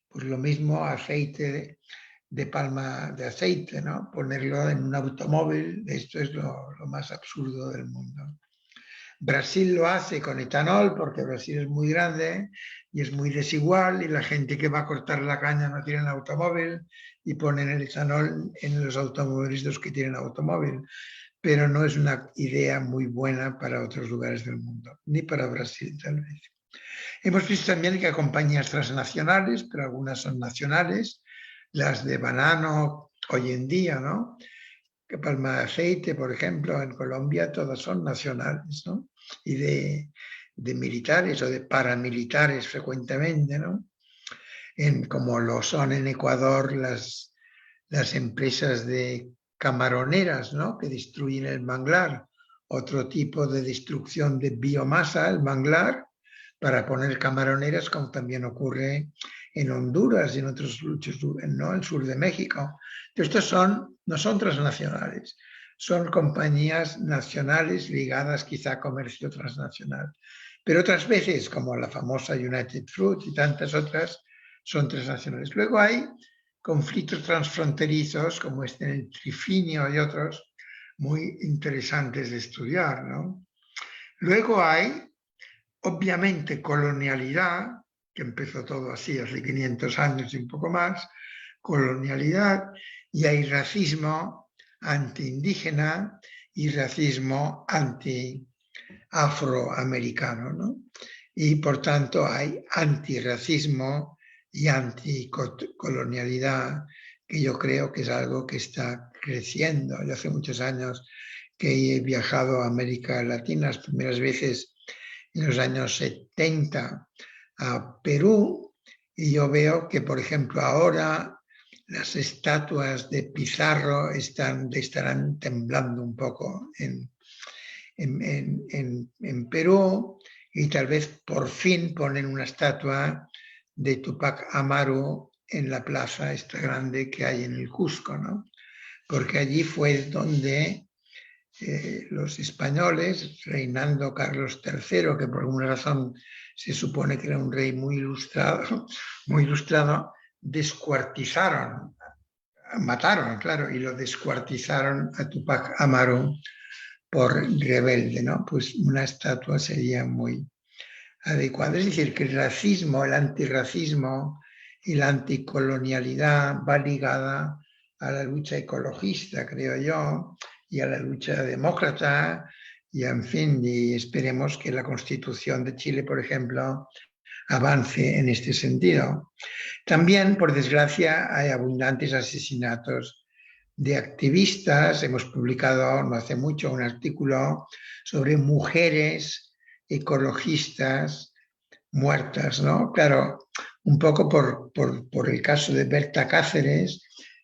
pues lo mismo aceite de palma de aceite, ¿no? Ponerlo en un automóvil, esto es lo más absurdo del mundo. Brasil lo hace con etanol porque Brasil es muy grande y es muy desigual y la gente que va a cortar la caña no tiene automóvil y ponen el etanol en los automóviles de los que tienen automóvil. Pero no es una idea muy buena para otros lugares del mundo, ni para Brasil tal vez. Hemos visto también que hay compañías transnacionales, pero algunas son nacionales, las de banano hoy en día, ¿no? Que palma de aceite, por ejemplo, en Colombia, todas son nacionales, ¿no? Y de militares o de paramilitares frecuentemente, ¿no? Como lo son en Ecuador las empresas de camaroneras, ¿no? Que destruyen el manglar, otro tipo de destrucción de biomasa, el manglar, para poner camaroneras, como también ocurre en Honduras y en otros luchos, ¿no? El sur de México. Estos no son transnacionales, son compañías nacionales ligadas quizá a comercio transnacional. Pero otras veces, como la famosa United Fruit y tantas otras, son transnacionales. Luego hay conflictos transfronterizos, como este en el Trifinio y otros, muy interesantes de estudiar, ¿no? Luego hay, obviamente, colonialidad, que empezó todo así hace 500 años y un poco más, colonialidad, y hay racismo antiindígena y racismo anti-afroamericano, ¿no? Y por tanto hay antirracismo y anticolonialidad, que yo creo que es algo que está creciendo. Yo hace muchos años que he viajado a América Latina, las primeras veces en los años 70 a Perú, y yo veo que, por ejemplo, ahora las estatuas de Pizarro estarán temblando un poco en Perú, y tal vez por fin ponen una estatua de Tupac Amaru en la plaza esta grande que hay en el Cusco, ¿no? Porque allí fue donde los españoles, reinando Carlos III, que por alguna razón se supone que era un rey muy ilustrado, descuartizaron, mataron, claro, y lo descuartizaron a Tupac Amaru por rebelde, ¿no? Pues una estatua sería muy adecuada. Es decir, que el racismo, el antirracismo y la anticolonialidad va ligada a la lucha ecologista, creo yo, y a la lucha demócrata y en fin, y esperemos que la Constitución de Chile, por ejemplo, avance en este sentido. También, por desgracia, hay abundantes asesinatos de activistas. Hemos publicado no hace mucho un artículo sobre mujeres ecologistas muertas, ¿no? Claro, un poco por el caso de Berta Cáceres,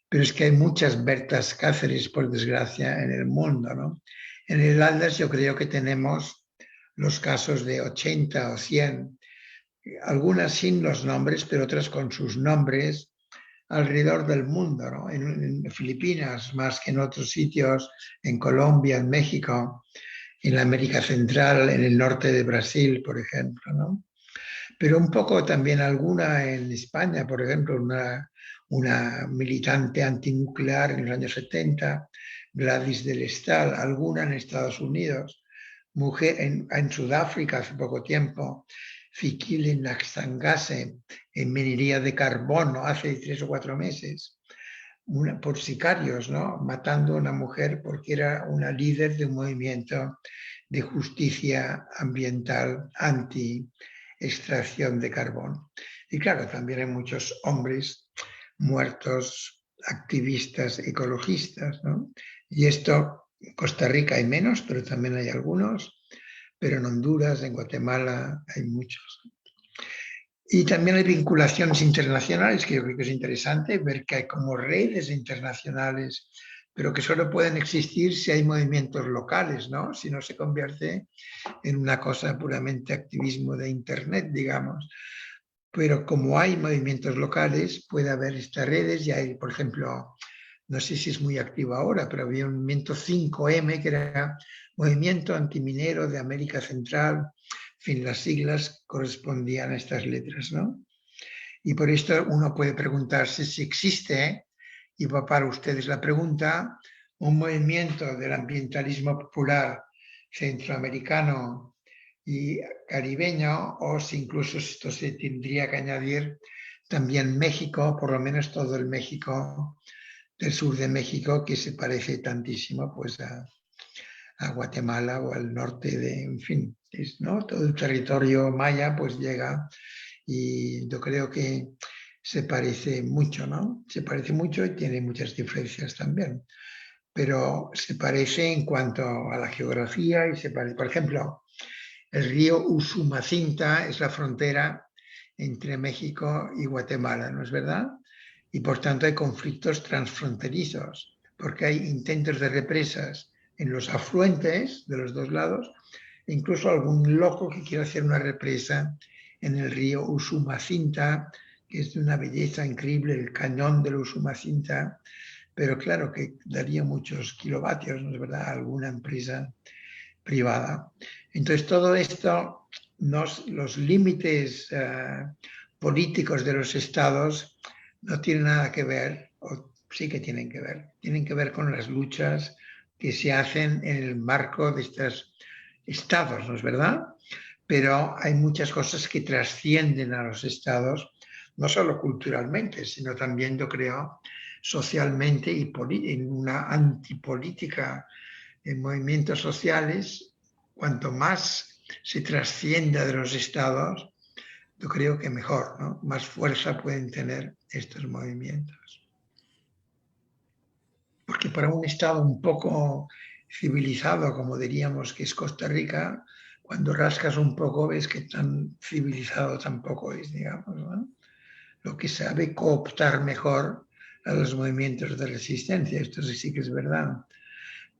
pero es que hay muchas Bertas Cáceres, por desgracia, en el mundo, ¿no? En el Atlas yo creo que tenemos los casos de 80 o 100, algunas sin los nombres, pero otras con sus nombres, alrededor del mundo, ¿no? En Filipinas, más que en otros sitios, en Colombia, en México, en la América Central, en el norte de Brasil, por ejemplo, ¿no? Pero un poco también alguna en España, por ejemplo, una militante antinuclear en los años 70, Gladys del Estal, alguna en Estados Unidos, mujer en Sudáfrica hace poco tiempo, Fikile Nakstangase, en minería de carbono hace 3 o 4 meses, por sicarios, ¿no? Matando a una mujer porque era una líder de un movimiento de justicia ambiental anti-extracción de carbón. Y claro, también hay muchos hombres muertos, activistas ecologistas, ¿no? Y esto, en Costa Rica hay menos, pero también hay algunos, pero en Honduras, en Guatemala hay muchos. Y también hay vinculaciones internacionales, que yo creo que es interesante ver que hay como redes internacionales, pero que solo pueden existir si hay movimientos locales, ¿no? Si no se convierte en una cosa puramente activismo de Internet, digamos. Pero como hay movimientos locales, puede haber estas redes y hay, por ejemplo, no sé si es muy activo ahora, pero había un movimiento 5M, que era Movimiento Antiminero de América Central. En fin, las siglas correspondían a estas letras, ¿no? Y por esto uno puede preguntarse si existe, y va para ustedes la pregunta, un movimiento del ambientalismo popular centroamericano y caribeño, o si incluso esto se tendría que añadir también México, por lo menos todo el México del sur de México, que se parece tantísimo pues a Guatemala o al norte de, en fin, ¿no? Todo el territorio maya pues llega, y yo creo que se parece mucho, ¿no? Se parece mucho y tiene muchas diferencias también, pero se parece en cuanto a la geografía y se parece, por ejemplo, el río Usumacinta es la frontera entre México y Guatemala, ¿no es verdad? Y por tanto hay conflictos transfronterizos, porque hay intentos de represas en los afluentes de los dos lados, e incluso algún loco que quiere hacer una represa en el río Usumacinta, que es de una belleza increíble, el cañón del Usumacinta, pero claro que daría muchos kilovatios, ¿no es verdad?, a alguna empresa privada. Entonces todo esto, los límites políticos de los estados no tienen nada que ver, o sí que tienen que ver con las luchas que se hacen en el marco de estos estados, ¿no es verdad? Pero hay muchas cosas que trascienden a los estados, no solo culturalmente, sino también, yo creo, socialmente y en una antipolítica en movimientos sociales. Cuanto más se trascienda de los estados, yo creo que mejor, ¿no? Más fuerza pueden tener estos movimientos. Porque para un estado un poco civilizado, como diríamos que es Costa Rica, cuando rascas un poco ves que tan civilizado tampoco es, digamos, ¿no? Lo que sabe cooptar mejor a los movimientos de resistencia, esto sí que es verdad,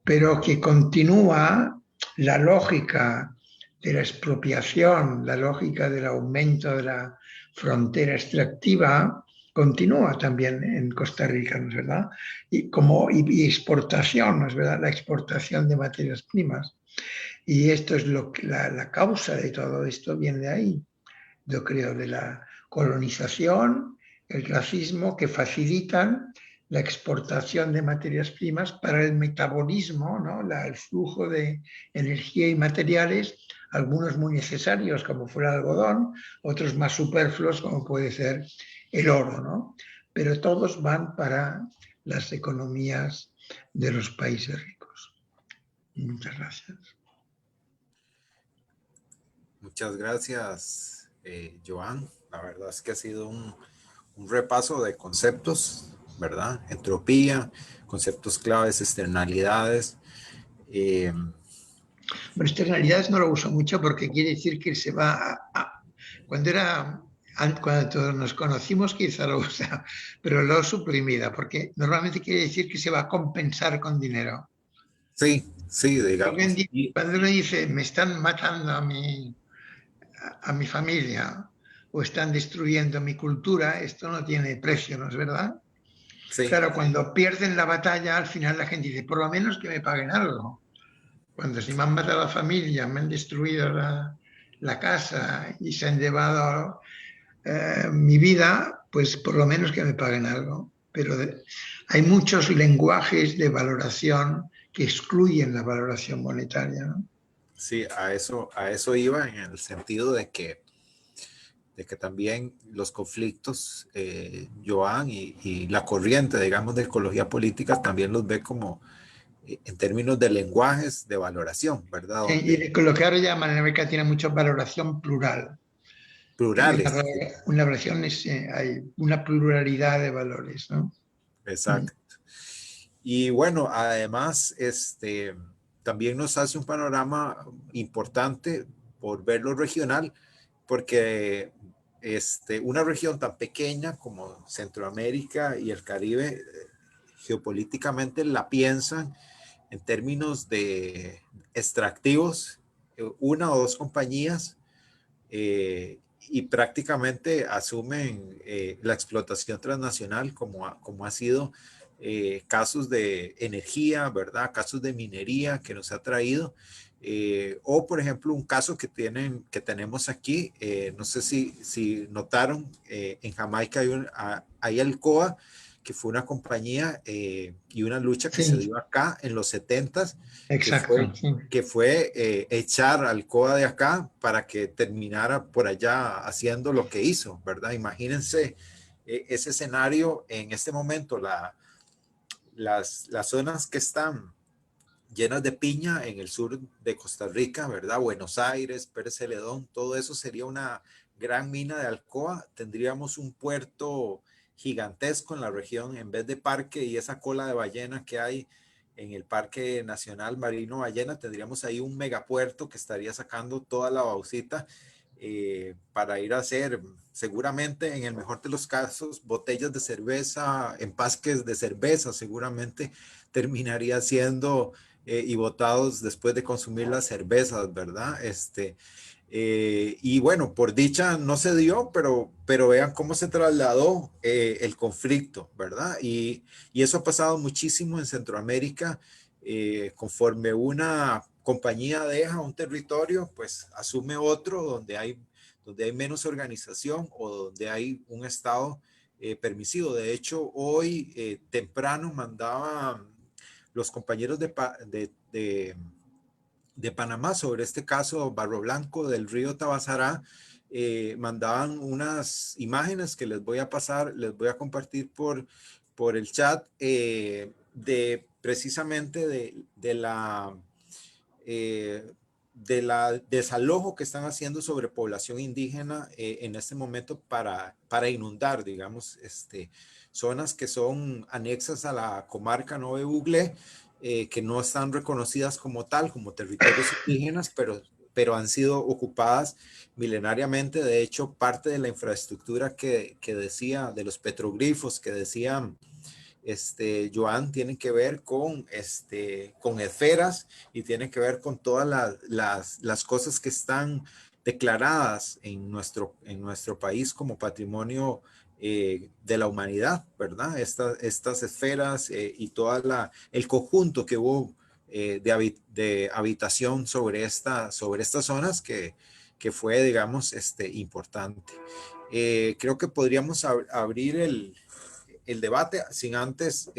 pero que continúa la lógica de la expropiación, la lógica del aumento de la frontera extractiva, continúa también en Costa Rica, ¿no es verdad? Y exportación, ¿no es verdad? La exportación de materias primas. Y esto es la causa de todo esto, viene de ahí, yo creo, de la colonización, el racismo, que facilitan la exportación de materias primas para el metabolismo, ¿no? El flujo de energía y materiales, algunos muy necesarios como fuera el algodón, otros más superfluos como puede ser el oro, ¿no? Pero todos van para las economías de los países ricos. Muchas gracias. Muchas gracias, Joan. La verdad es que ha sido un repaso de conceptos, ¿verdad? Entropía, conceptos claves, externalidades. eh, Bueno, externalidades no lo uso mucho porque quiere decir que se va cuando cuando todos nos conocimos quizá lo usa, pero lo suprimida porque normalmente quiere decir que se va a compensar con dinero. sí, sí, digamos. Cuando uno dice me están matando a mi familia o están destruyendo mi cultura, esto no tiene precio, ¿no es verdad? Sí, Claro, cuando pierden la batalla, al final la gente dice, por lo menos que me paguen algo. Cuando si me han matado a la familia, me han destruido la casa y se han llevado mi vida, pues por lo menos que me paguen algo. Pero hay muchos lenguajes de valoración que excluyen la valoración monetaria, ¿no? sí, a eso iba en el sentido de que también los conflictos, Joan, y la corriente, digamos, de ecología política también los ve como en términos de lenguajes de valoración, ¿verdad? Sí, y Donde de lo que ahora llaman en América tiene mucha valoración plural. Hay plurales, sí, una valoración, hay una pluralidad de valores, ¿no? Mm. exacto. Y bueno, además, también nos hace un panorama importante por verlo regional, porque una región tan pequeña como Centroamérica y el Caribe, geopolíticamente la piensan en términos de extractivos, una o dos compañías, y prácticamente asumen la explotación transnacional como ha sido casos de energía, ¿verdad? Casos de minería que nos ha traído. O, por ejemplo, un caso que tenemos aquí, no sé si notaron, en Jamaica hay Alcoa, que fue una compañía y una lucha que se Sí, dio acá en los 70s, que exacto. fue Sí. echar al Alcoa de acá para que terminara por allá haciendo lo que hizo, ¿verdad? Imagínense ese escenario en este momento, las zonas que están llenas de piña en el sur de Costa Rica, ¿verdad? Buenos Aires, Pérez Celedón, todo eso sería una gran mina de Alcoa. Tendríamos un puerto gigantesco en la región en vez de parque y esa cola de ballena que hay en el Parque Nacional Marino Ballena, tendríamos ahí un megapuerto que estaría sacando toda la bauxita para ir a hacer, seguramente en el mejor de los casos, botellas de cerveza, empasques de cerveza, seguramente terminaría siendo y botados después de consumir las cervezas, ¿verdad? Y bueno, por dicha no se dio, pero vean cómo se trasladó el conflicto, ¿verdad? Y eso ha pasado muchísimo en Centroamérica. Conforme una compañía deja un territorio, pues asume otro donde hay menos organización o donde hay un Estado permisivo. De hecho, hoy temprano mandaba los compañeros de Panamá sobre este caso Barro Blanco del río Tabasará, mandaban unas imágenes que les voy a pasar, les voy a compartir por el chat, de precisamente eh, de la desalojo que están haciendo sobre población indígena en este momento para inundar, digamos, zonas que son anexas a la comarca Nove Buglé, que no están reconocidas como tal, como territorios indígenas, pero han sido ocupadas milenariamente. De hecho, parte de la infraestructura que decía, de los petroglifos que decían Joan, tiene que ver con esferas y tiene que ver con todas las cosas que están declaradas en nuestro país como patrimonio de la humanidad, ¿verdad? Estas esferas y todo el conjunto que hubo de habitación sobre estas zonas que fue, digamos, importante. Creo que podríamos abrir el debate sin antes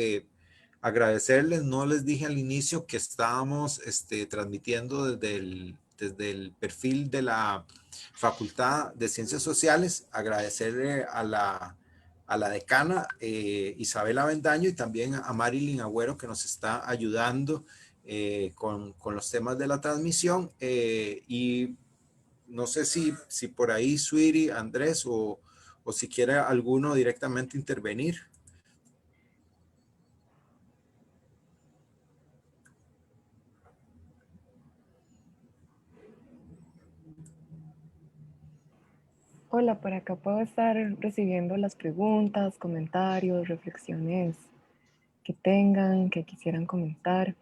agradecerles. No les dije al inicio que estábamos transmitiendo desde el perfil de la Facultad de Ciencias Sociales. Agradecerle a la decana Isabela Bendaño y también a Marilyn Agüero que nos está ayudando con los temas de la transmisión. Y no sé si por ahí Sweetie, Andrés o si quiere alguno directamente intervenir. Hola, por acá puedo estar recibiendo las preguntas, comentarios, reflexiones que tengan, que quisieran comentar.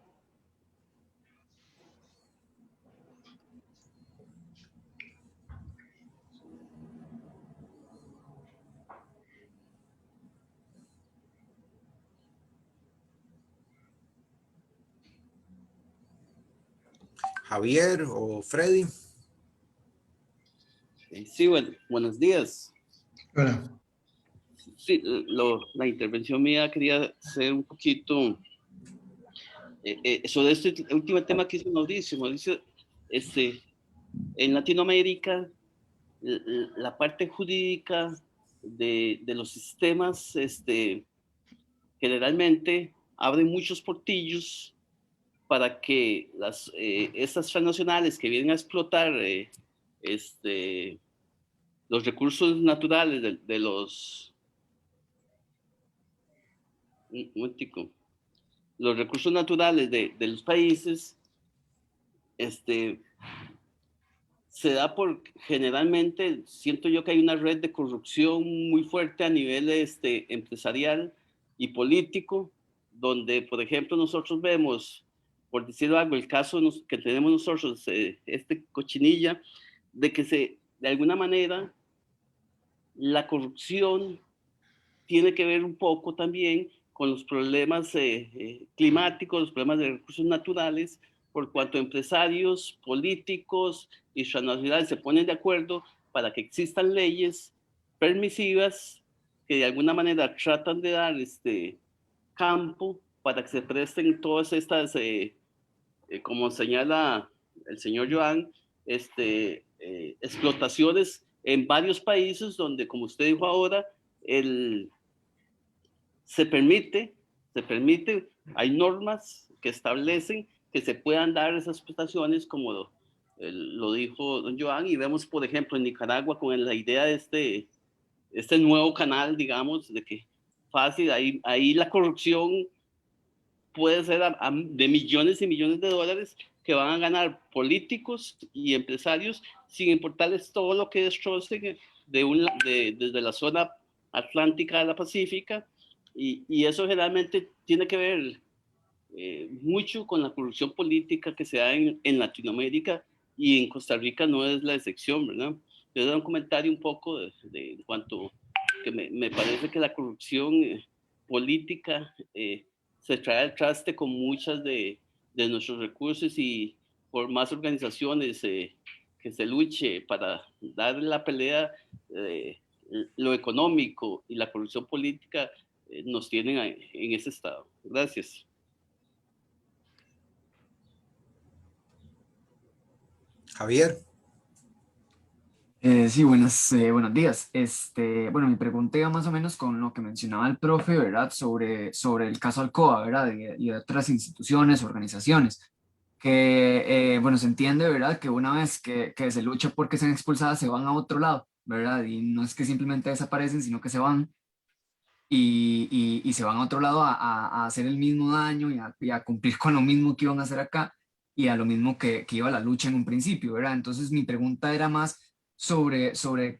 Javier o Freddy. Sí, bueno, buenos días. Bueno, Sí, la intervención mía quería ser un poquito sobre este último tema que hizo Mauricio. Mauricio, en Latinoamérica, la parte jurídica de los sistemas, generalmente abren muchos portillos para que estas transnacionales que vienen a explotar los recursos naturales de los... Un momentico. Los recursos naturales de los países, se da por, generalmente, siento yo que hay una red de corrupción muy fuerte a nivel empresarial y político, donde, por ejemplo, nosotros vemos, por decirlo algo, el caso que tenemos nosotros, cochinilla, de que de alguna manera, la corrupción tiene que ver un poco también con los problemas climáticos, los problemas de recursos naturales, por cuanto empresarios, políticos y transnacionales se ponen de acuerdo para que existan leyes permisivas que de alguna manera tratan de dar campo para que se presten todas estas, como señala el señor Joan, explotaciones en varios países donde, como usted dijo ahora, se permite, hay normas que establecen que se puedan dar esas prestaciones como lo dijo don Joan, y vemos, por ejemplo, en Nicaragua con la idea de este nuevo canal, digamos, de que fácil, ahí la corrupción puede ser de millones y millones de dólares que van a ganar políticos y empresarios sin importarles todo lo que destrocen desde la zona atlántica a la pacífica, y eso generalmente tiene que ver mucho con la corrupción política que se da en Latinoamérica, y en Costa Rica no es la excepción, ¿verdad? Yo doy un comentario un poco en cuanto que me parece que la corrupción política se trae al traste con muchas de nuestros recursos, y por más organizaciones que se luche para dar la pelea, lo económico y la corrupción política nos tienen en ese estado. Gracias. Javier. Sí, buenos días. Bueno, mi pregunta iba más o menos con lo que mencionaba el profe, ¿verdad? Sobre el caso Alcoa, ¿verdad? Y de otras instituciones, organizaciones, que, bueno, se entiende, ¿verdad? Que una vez que se lucha porque sean expulsadas, se van a otro lado, ¿verdad? Y no es que simplemente desaparecen, sino que se van y se van a otro lado a hacer el mismo daño y a cumplir con lo mismo que iban a hacer acá y a lo mismo que iba la lucha en un principio, ¿verdad? Entonces mi pregunta era más sobre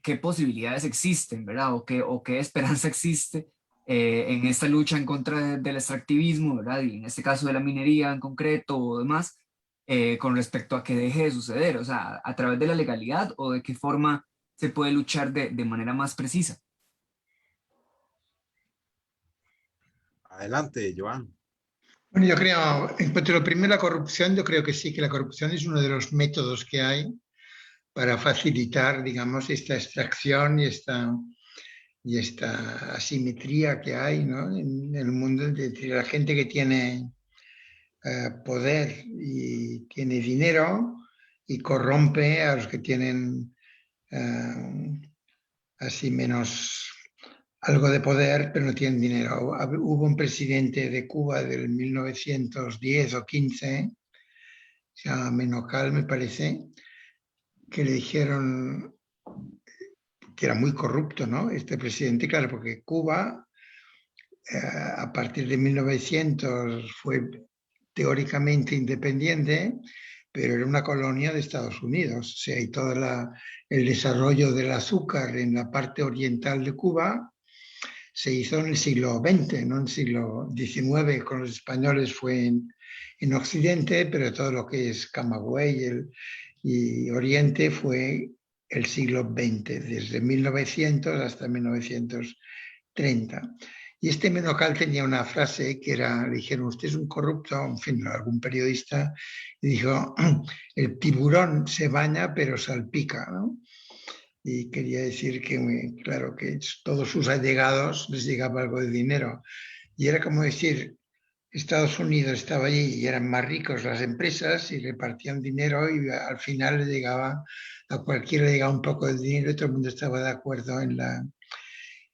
qué posibilidades existen, ¿verdad? O qué esperanza existe en esta lucha en contra del extractivismo, ¿verdad? Y en este caso de la minería en concreto o demás, con respecto a que deje de suceder, o sea, a través de la legalidad o de qué forma se puede luchar de manera más precisa. Adelante, Joan. bueno, yo creo, en cuanto a lo primero, la corrupción, yo creo que sí, que la corrupción es uno de los métodos que hay para facilitar, digamos, esta extracción y esta asimetría que hay, ¿no? En el mundo entre la gente que tiene poder y tiene dinero y corrompe a los que tienen así menos algo de poder, pero no tienen dinero. Hubo un presidente de Cuba del 1910 o 15, se llama Menocal, me parece, que le dijeron que era muy corrupto, ¿no? Este presidente, claro, porque Cuba, a partir de 1900 fue teóricamente independiente, pero era una colonia de Estados Unidos. O sea, y todo el desarrollo del azúcar en la parte oriental de Cuba se hizo en el siglo XX, no en el siglo XIX. Con los españoles fue en Occidente, pero todo lo que es Camagüey y Oriente fue el siglo XX, desde 1900 hasta 1930. Y este Menocal tenía una frase que era, le dijeron, usted es un corrupto, en fin, algún periodista, y dijo, el tiburón se baña pero salpica, ¿no? Y quería decir que, claro, que todos sus allegados les llegaba algo de dinero. Y era como decir, Estados Unidos estaba allí y eran más ricos las empresas y repartían dinero y al final le llegaba, a cualquiera le llegaba un poco de dinero y todo el mundo estaba de acuerdo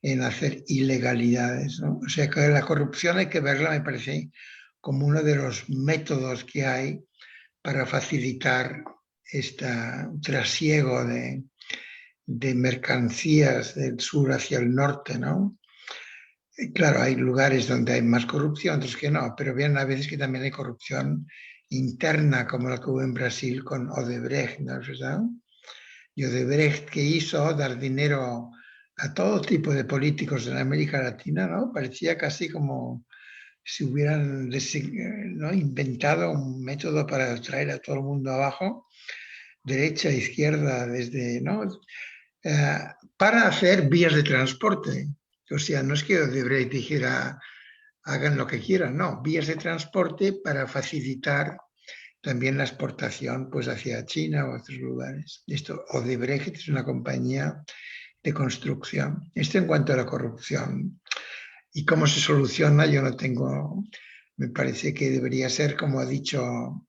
en hacer ilegalidades, ¿no? O sea que la corrupción hay que verla, me parece, como uno de los métodos que hay para facilitar este trasiego de mercancías del sur hacia el norte, ¿no? Y claro, hay lugares donde hay más corrupción, otros que no, pero bien a veces que también hay corrupción interna, como la que hubo en Brasil con Odebrecht, ¿no? ¿Verdad? Y Odebrecht, que hizo dar dinero a todo tipo de políticos en América Latina, ¿no? Parecía casi como si hubieran, ¿no?, inventado un método para traer a todo el mundo abajo, derecha, izquierda, desde, ¿no? Para hacer vías de transporte. O sea, no es que Odebrecht dijera hagan lo que quieran, no, vías de transporte para facilitar también la exportación pues hacia China o otros lugares. Esto, Odebrecht es una compañía de construcción. Esto en cuanto a la corrupción. ¿Y cómo se soluciona? Yo no tengo, me parece que debería ser, como ha dicho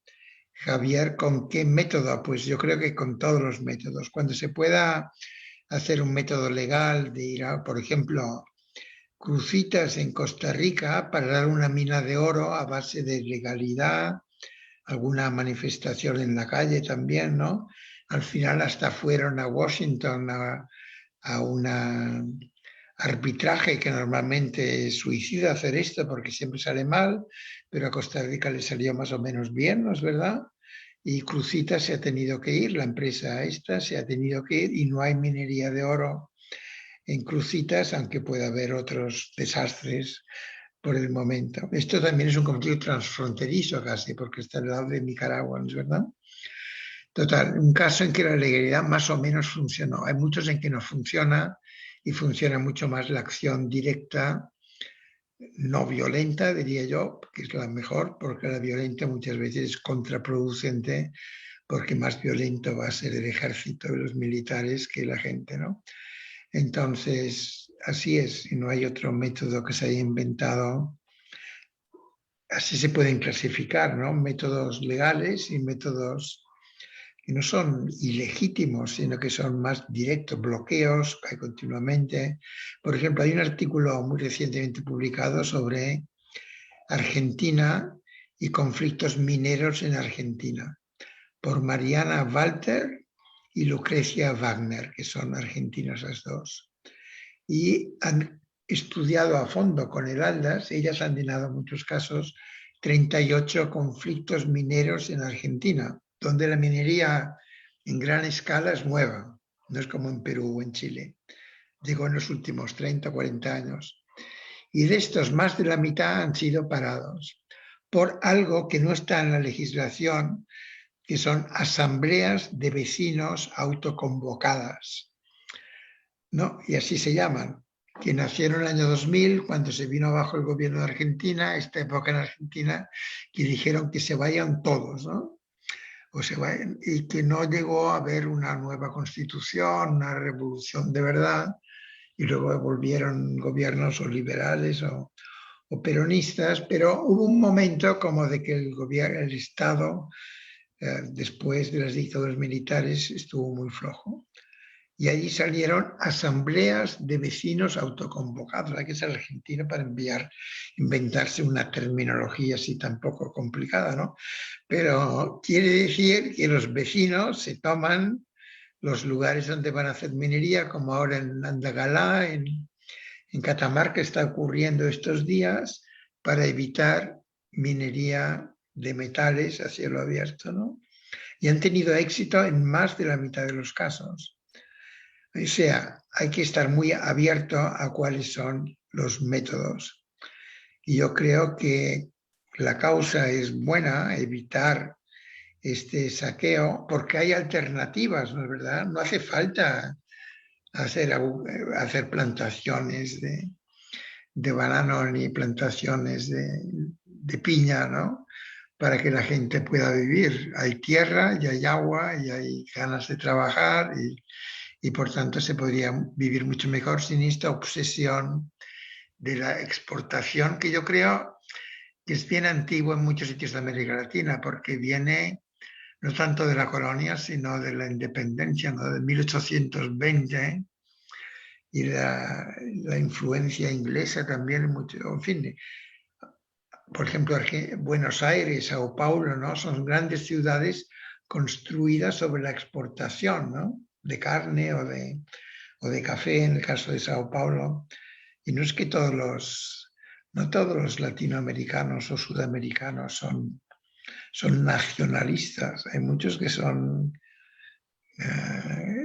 Javier, ¿con qué método? Pues yo creo que con todos los métodos. Cuando se pueda hacer un método legal de ir a, por ejemplo, Crucitas en Costa Rica para dar una mina de oro a base de legalidad, alguna manifestación en la calle también, ¿no? Al final hasta fueron a Washington a un arbitraje que normalmente es suicida hacer esto porque siempre sale mal, pero a Costa Rica le salió más o menos bien, ¿no es verdad? Y Crucitas se ha tenido que ir, la empresa esta se ha tenido que ir y no hay minería de oro en Crucitas, aunque pueda haber otros desastres por el momento. Esto también es un conflicto transfronterizo casi, porque está al lado de Nicaragua, ¿no es verdad? Total, un caso en que la legalidad más o menos funcionó. Hay muchos en que no funciona y funciona mucho más la acción directa, no violenta, diría yo, que es la mejor, porque la violenta muchas veces es contraproducente, porque más violento va a ser el ejército y los militares que la gente, ¿no? Entonces, así es, y no hay otro método que se haya inventado. Así se pueden clasificar, ¿no? Métodos legales y métodos que no son ilegítimos, sino que son más directos, bloqueos que hay continuamente. Por ejemplo, hay un artículo muy recientemente publicado sobre Argentina y conflictos mineros en Argentina, por Mariana Walter y Lucrecia Wagner, que son argentinas las dos. Y han estudiado a fondo con el ALDAS, ellas han llenado muchos casos, 38 conflictos mineros en Argentina, donde la minería en gran escala es nueva, no es como en Perú o en Chile. Llegó en los últimos 30 o 40 años. Y de estos, más de la mitad han sido parados por algo que no está en la legislación, que son asambleas de vecinos autoconvocadas, ¿no? Y así se llaman, que nacieron en el año 2000, cuando se vino abajo el gobierno de Argentina, esta época en Argentina, que dijeron que se vayan todos, ¿no? O se vayan, y que no llegó a haber una nueva constitución, una revolución de verdad, y luego volvieron gobiernos o liberales o peronistas, pero hubo un momento como de que el gobierno, el Estado, después de las dictaduras militares, estuvo muy flojo. Y allí salieron asambleas de vecinos autoconvocados. Hay que ser argentino para inventarse una terminología así tan poco complicada, ¿no? Pero quiere decir que los vecinos se toman los lugares donde van a hacer minería, como ahora en Andagalá, en Catamarca está ocurriendo estos días para evitar minería de metales a cielo abierto, ¿no? Y han tenido éxito en más de la mitad de los casos. O sea, hay que estar muy abierto a cuáles son los métodos. Y yo creo que la causa es buena, evitar este saqueo, porque hay alternativas, ¿no es verdad? No hace falta hacer plantaciones de banano ni plantaciones de piña, ¿no? Para que la gente pueda vivir. Hay tierra y hay agua y hay ganas de trabajar y por tanto se podría vivir mucho mejor sin esta obsesión de la exportación, que yo creo que es bien antiguo en muchos sitios de América Latina, porque viene no tanto de la colonia, sino de la independencia, ¿no? De 1820 y la influencia inglesa también, mucho, en fin, por ejemplo, Buenos Aires, Sao Paulo, ¿no? Son grandes ciudades construidas sobre la exportación, ¿no? De carne o de café, en el caso de Sao Paulo. Y no es que no todos los latinoamericanos o sudamericanos son nacionalistas. Hay muchos que son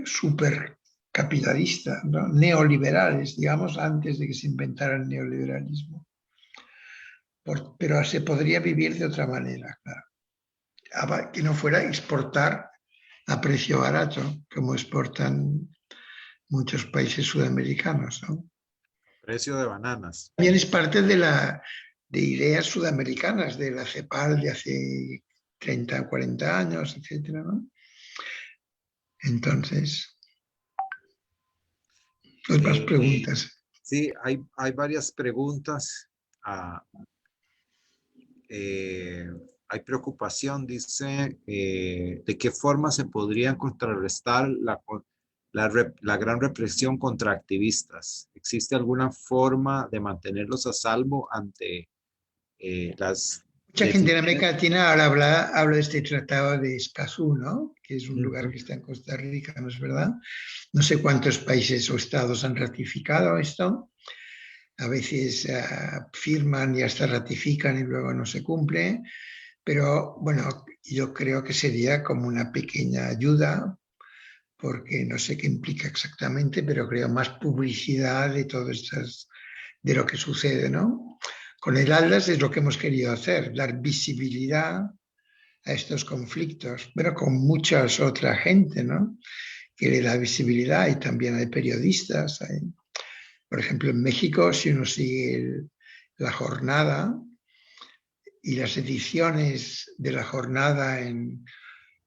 súper capitalistas, ¿no? Neoliberales, digamos, antes de que se inventara el neoliberalismo. Pero se podría vivir de otra manera, claro. Que no fuera exportar a precio barato, como exportan muchos países sudamericanos, ¿no? Precio de bananas. También es parte de ideas sudamericanas, de la CEPAL de hace 30 o 40 años, etcétera, ¿no? Entonces, otras preguntas. Sí, hay varias preguntas. Hay preocupación, dice, de qué forma se podría contrarrestar la gran represión contra activistas. ¿Existe alguna forma de mantenerlos a salvo ante las... Mucha gente en América Latina ahora habla de este tratado de Escazú, ¿no? Que es un lugar que está en Costa Rica, ¿no es verdad? No sé cuántos países o estados han ratificado esto. A veces firman y hasta ratifican y luego no se cumple. Pero bueno, yo creo que sería como una pequeña ayuda, porque no sé qué implica exactamente, pero creo más publicidad de todo esto, de lo que sucede, ¿no? Con el ALDAS es lo que hemos querido hacer, dar visibilidad a estos conflictos, pero con mucha otra gente, ¿no? Que le da visibilidad y también hay periodistas. Por ejemplo, en México, si uno sigue la jornada y las ediciones de la jornada en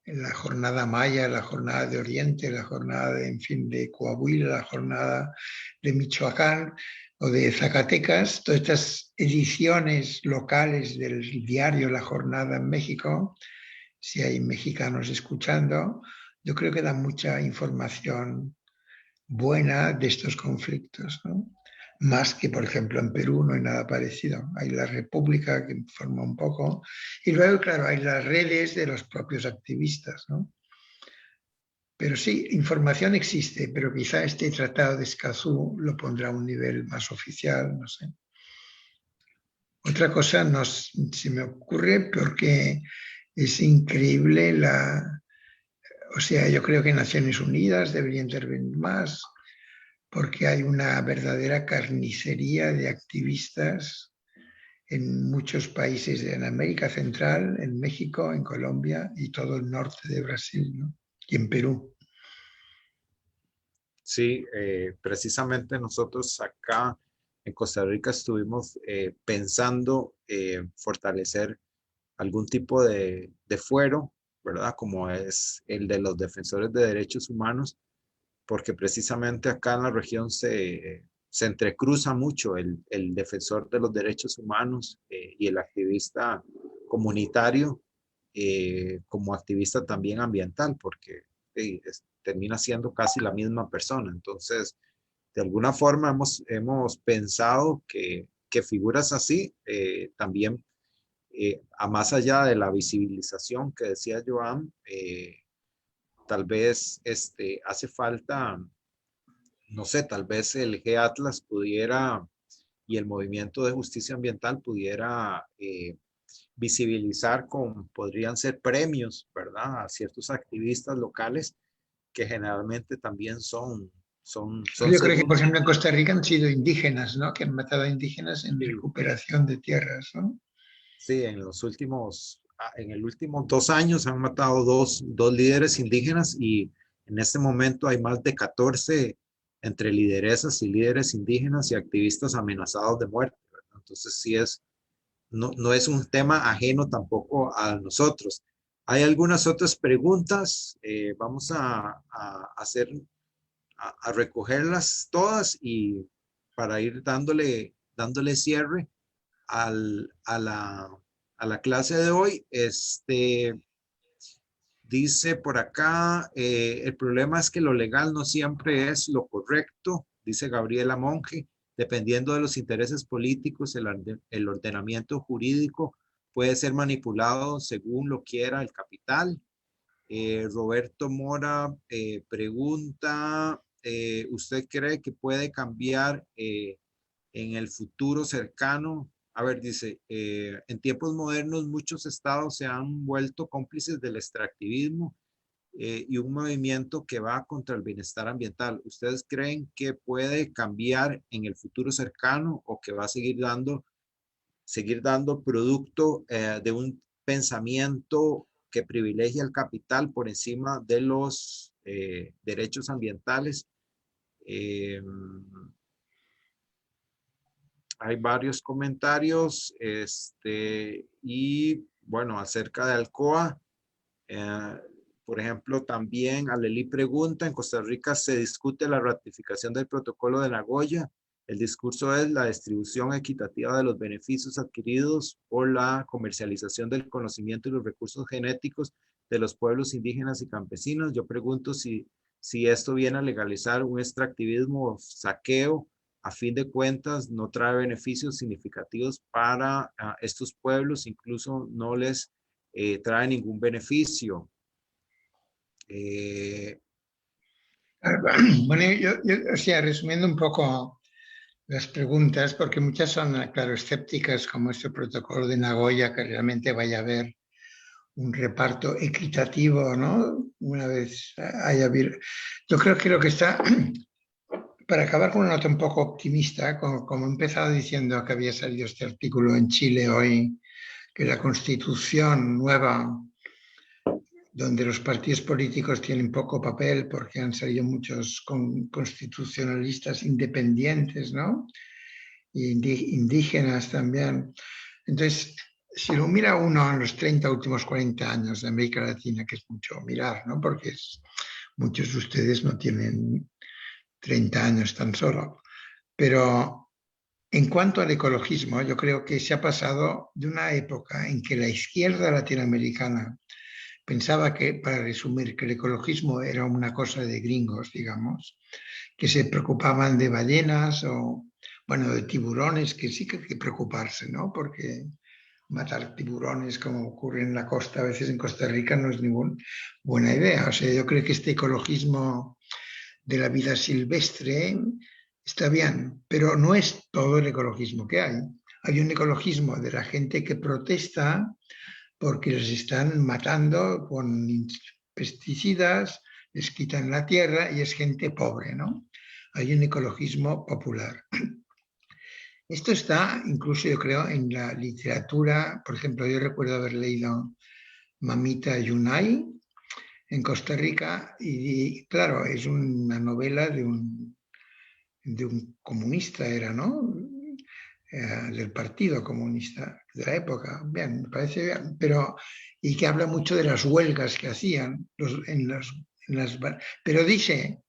la jornada maya, la jornada de Oriente, la jornada, en fin, de Coahuila, la jornada de Michoacán o de Zacatecas, todas estas ediciones locales del diario La Jornada en México, si hay mexicanos escuchando, yo creo que dan mucha información buena de estos conflictos, ¿no? Más que, por ejemplo, en Perú no hay nada parecido. Hay la República que informa un poco y luego, claro, hay las redes de los propios activistas, ¿no? Pero sí, información existe, pero quizá este tratado de Escazú lo pondrá a un nivel más oficial, no sé. Otra cosa no se me ocurre porque es increíble o sea, yo creo que Naciones Unidas debería intervenir más, porque hay una verdadera carnicería de activistas en muchos países en América Central, en México, en Colombia y todo el norte de Brasil, ¿no? Y en Perú. Sí, precisamente nosotros acá en Costa Rica estuvimos pensando fortalecer algún tipo de fuero, ¿verdad? Como es el de los defensores de derechos humanos, porque precisamente acá en la región se entrecruza mucho el defensor de los derechos humanos y el activista comunitario como activista también ambiental, porque termina siendo casi la misma persona. Entonces, de alguna forma hemos pensado que figuras así también, a más allá de la visibilización que decía Joan, tal vez hace falta, no sé, tal vez el G-Atlas pudiera y el movimiento de justicia ambiental pudiera visibilizar podrían ser premios, ¿verdad? A ciertos activistas locales que generalmente también son Yo creo que, por segundos. ejemplo, en Costa Rica han sido indígenas, ¿no? Que han matado a indígenas en Sí, recuperación de tierras, ¿no? sí, en el último 2 años han matado dos líderes indígenas y en este momento hay más de 14 entre lideresas y líderes indígenas y activistas amenazados de muerte, ¿verdad? Entonces sí no es un tema ajeno tampoco a nosotros. Hay algunas otras preguntas, vamos a recogerlas todas y para ir dándole cierre a la clase de hoy. Dice por acá, el problema es que lo legal no siempre es lo correcto, dice Gabriela Monge, dependiendo de los intereses políticos, el ordenamiento jurídico puede ser manipulado según lo quiera el capital. Roberto Mora pregunta, ¿usted cree que puede cambiar en el futuro cercano? A ver, dice, en tiempos modernos muchos estados se han vuelto cómplices del extractivismo y un movimiento que va contra el bienestar ambiental. ¿Ustedes creen que puede cambiar en el futuro cercano o que va a seguir dando producto de un pensamiento que privilegia el capital por encima de los derechos ambientales? Hay varios comentarios y bueno, acerca de Alcoa. Por ejemplo, también Aleli pregunta, en Costa Rica se discute la ratificación del protocolo de Nagoya. El discurso es la distribución equitativa de los beneficios adquiridos por la comercialización del conocimiento y los recursos genéticos de los pueblos indígenas y campesinos. Yo pregunto si esto viene a legalizar un extractivismo o saqueo. A fin de cuentas, no trae beneficios significativos para estos pueblos, incluso no les trae ningún beneficio. Bueno, o sea, resumiendo un poco las preguntas, porque muchas son, claro, escépticas, como este protocolo de Nagoya, que realmente vaya a haber un reparto equitativo, ¿no? Una vez haya habido. Yo creo que lo que está, para acabar con una nota un poco optimista, como he empezado diciendo que había salido este artículo en Chile hoy, que la constitución nueva, donde los partidos políticos tienen poco papel porque han salido muchos constitucionalistas independientes, ¿no? Y indígenas también. Entonces, si lo mira uno en los 30 últimos 40 años de América Latina, que es mucho mirar, ¿no? Porque muchos de ustedes no tienen 30 años tan solo. Pero en cuanto al ecologismo, yo creo que se ha pasado de una época en que la izquierda latinoamericana pensaba que, para resumir, que el ecologismo era una cosa de gringos, digamos, que se preocupaban de ballenas o, bueno, de tiburones, que sí que hay que preocuparse, ¿no? Porque matar tiburones, como ocurre en la costa, a veces en Costa Rica, no es ninguna buena idea. O sea, yo creo que este ecologismo de la vida silvestre está bien, pero no es todo el ecologismo que hay. Hay un ecologismo de la gente que protesta porque les están matando con pesticidas, les quitan la tierra y es gente pobre, ¿no? Hay un ecologismo popular. Esto está incluso, yo creo, en la literatura. Por ejemplo, yo recuerdo haber leído Mamita Yunay en Costa Rica y claro, es una novela de un comunista, era, ¿no? Del Partido Comunista de la época. Bien, me parece bien, pero y que habla mucho de las huelgas que hacían pero dice,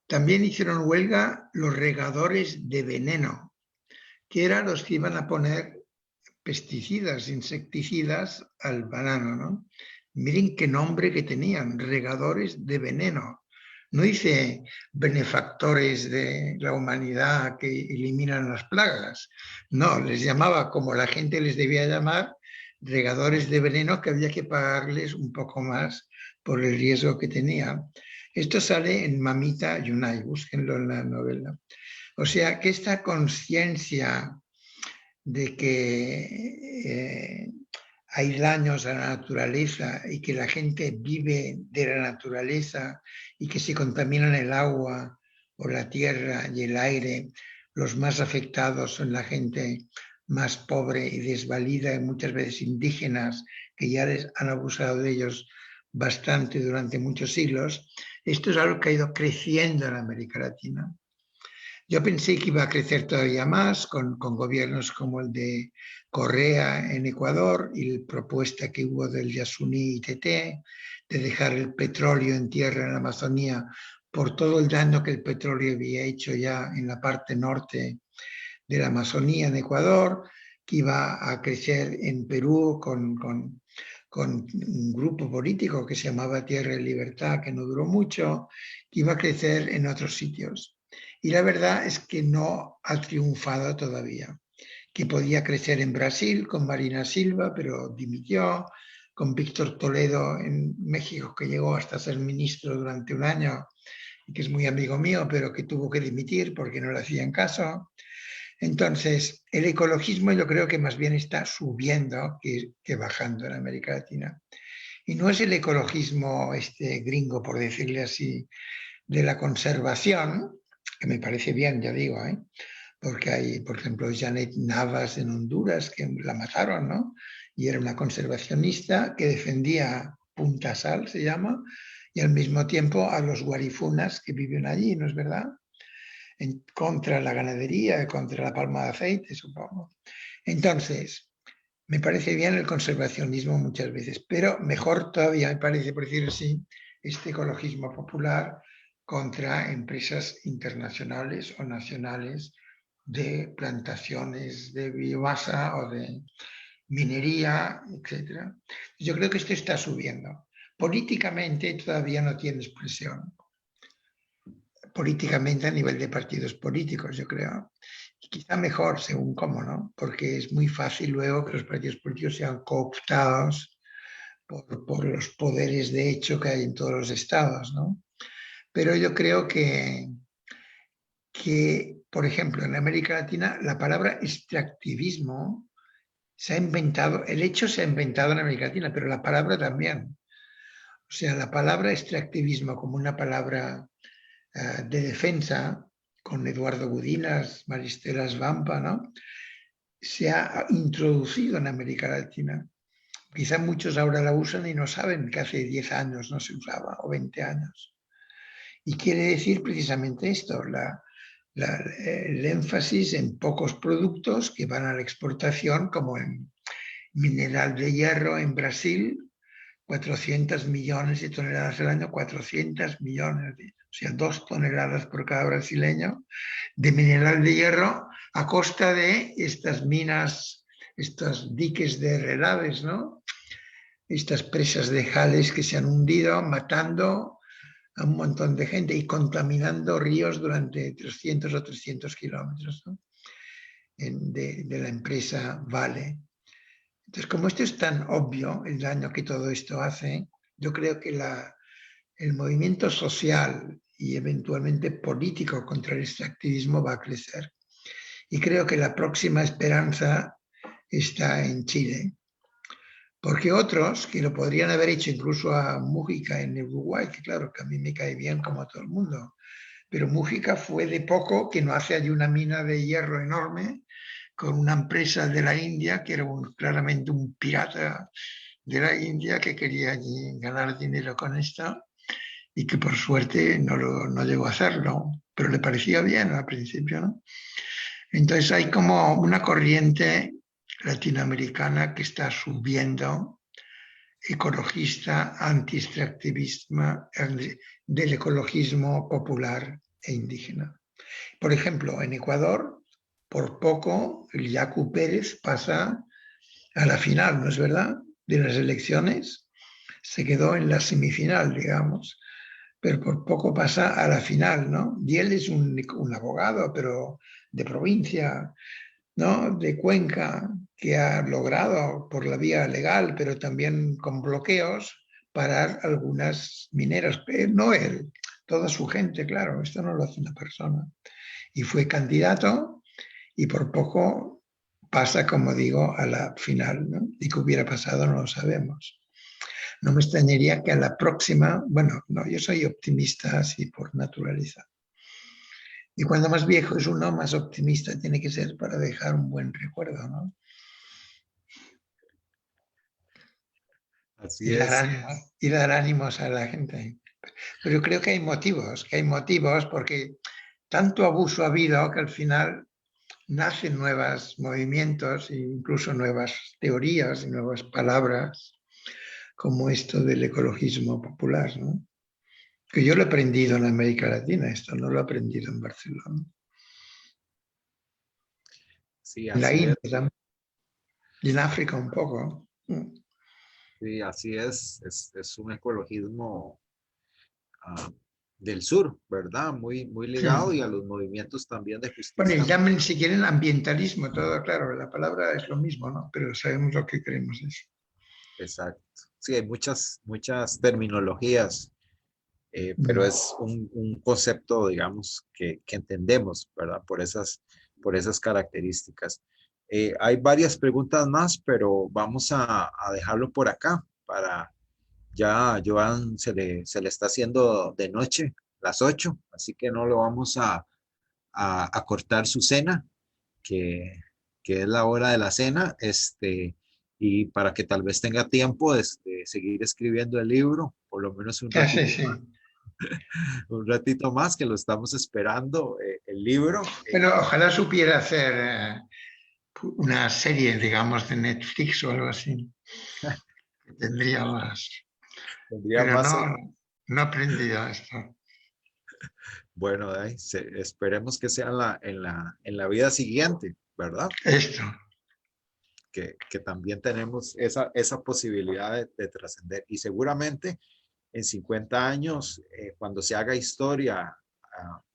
también hicieron huelga los regadores de veneno, que eran los que iban a poner pesticidas, insecticidas al banano, ¿no? Miren qué nombre que tenían, regadores de veneno. No dice benefactores de la humanidad que eliminan las plagas. No, les llamaba, como la gente les debía llamar, regadores de veneno, que había que pagarles un poco más por el riesgo que tenía. Esto sale en Mamita Yunay, búsquenlo en la novela. O sea, que esta conciencia de que hay daños a la naturaleza y que la gente vive de la naturaleza y que si contaminan el agua o la tierra y el aire, los más afectados son la gente más pobre y desvalida y muchas veces indígenas que ya les han abusado de ellos bastante durante muchos siglos. Esto es algo que ha ido creciendo en América Latina. Yo pensé que iba a crecer todavía más con gobiernos como el de Correa en Ecuador y la propuesta que hubo del Yasuní ITT de dejar el petróleo en tierra en la Amazonía por todo el daño que el petróleo había hecho ya en la parte norte de la Amazonía en Ecuador, que iba a crecer en Perú con un grupo político que se llamaba Tierra y Libertad, que no duró mucho, que iba a crecer en otros sitios. Y la verdad es que no ha triunfado todavía, que podía crecer en Brasil con Marina Silva, pero dimitió, con Víctor Toledo en México, que llegó hasta ser ministro durante un año, y que es muy amigo mío, pero que tuvo que dimitir porque no le hacían caso. Entonces, el ecologismo yo creo que más bien está subiendo que bajando en América Latina. Y no es el ecologismo gringo, por decirle así, de la conservación, que me parece bien, ya digo, porque hay, por ejemplo, Janet Navas en Honduras, que la mataron, ¿no? Y era una conservacionista que defendía Punta Sal, se llama, y al mismo tiempo a los guarifunas que viven allí, ¿no es verdad? Contra la ganadería, contra la palma de aceite, supongo. Entonces, me parece bien el conservacionismo muchas veces, pero mejor todavía me parece, por decirlo así, este ecologismo popular contra empresas internacionales o nacionales de plantaciones de biomasa o de minería, etc. Yo creo que esto está subiendo. Políticamente todavía no tiene expresión. Políticamente a nivel de partidos políticos, yo creo. Y quizá mejor, según cómo, ¿no? Porque es muy fácil luego que los partidos políticos sean cooptados por los poderes de hecho que hay en todos los estados, ¿no? Pero yo creo que, por ejemplo, en América Latina la palabra extractivismo se ha inventado, el hecho se ha inventado en América Latina, pero la palabra también. O sea, la palabra extractivismo como una palabra de defensa, con Eduardo Gudinas, Maristela Svampa, ¿no? Se ha introducido en América Latina. Quizá muchos ahora la usan y no saben que hace 10 años no se usaba, o 20 años. Y quiere decir precisamente esto, el énfasis en pocos productos que van a la exportación, como en mineral de hierro en Brasil, 400 millones de toneladas al año, 400 millones, o sea, 2 toneladas por cada brasileño de mineral de hierro a costa de estas minas, estos diques de relaves, ¿no? Estas presas de jales que se han hundido, matando a un montón de gente y contaminando ríos durante 300 o 300 kilómetros, ¿no? de la empresa Vale. Entonces, como esto es tan obvio, el daño que todo esto hace, yo creo que el movimiento social y eventualmente político contra el extractivismo va a crecer. Y creo que la próxima esperanza está en Chile. Porque otros, que lo podrían haber hecho incluso a Mújica en Uruguay, que claro, que a mí me cae bien como a todo el mundo, pero Mújica fue de poco que no hace allí una mina de hierro enorme con una empresa de la India que era claramente un pirata de la India que quería allí ganar dinero con esto y que por suerte no llegó a hacerlo, pero le parecía bien al principio, ¿no? Entonces hay como una corriente latinoamericana que está subiendo, ecologista, anti-extractivista, del ecologismo popular e indígena. Por ejemplo, en Ecuador, por poco, el Yacu Pérez pasa a la final, ¿no es verdad?, de las elecciones. Se quedó en la semifinal, digamos, pero por poco pasa a la final, ¿no? Y él es un abogado, pero de provincia, ¿no?, de Cuenca, que ha logrado por la vía legal, pero también con bloqueos, parar algunas mineras, pero no él, toda su gente, claro, esto no lo hace una persona. Y fue candidato y por poco pasa, como digo, a la final, ¿no? Y qué hubiera pasado no lo sabemos. No me extrañaría que a la próxima, bueno, no, yo soy optimista así por naturaleza. Y cuando más viejo es uno, más optimista tiene que ser para dejar un buen recuerdo, ¿no? Así es. Y dar ánimos a la gente. Pero yo creo que hay motivos porque tanto abuso ha habido que al final nacen nuevos movimientos e incluso nuevas teorías y nuevas palabras como esto del ecologismo popular, ¿no? Que yo lo he aprendido en América Latina, esto no lo he aprendido en Barcelona. Sí, En la así India es. también, y en África un poco. Sí, así es. Es un ecologismo del sur, ¿verdad? Muy ligado y Sí. a los movimientos también de Bueno, y justicia. llamen si quieren ambientalismo, todo claro, la palabra es lo mismo, ¿no? Pero sabemos lo que queremos decir. Exacto. Sí, hay muchas terminologías, pero es un concepto, digamos, que entendemos, ¿verdad? Por esas características. Hay varias preguntas más, pero vamos a dejarlo por acá para ya Joan se le está haciendo de noche, las 8, así que no lo vamos a cortar su cena, que es la hora de la cena, y para que tal vez tenga tiempo de seguir escribiendo el libro, por lo menos un Ah, sí, ratito sí. más, un ratito más que lo estamos esperando, el libro. Pero ojalá supiera hacer una serie, digamos, de Netflix o algo así. Tendría más. Tendría Pero más, no, no he aprendido esto. bueno, esperemos que sea en la vida siguiente, ¿verdad? Esto. Que también tenemos esa posibilidad de trascender. Y seguramente en 50 años, cuando se haga historia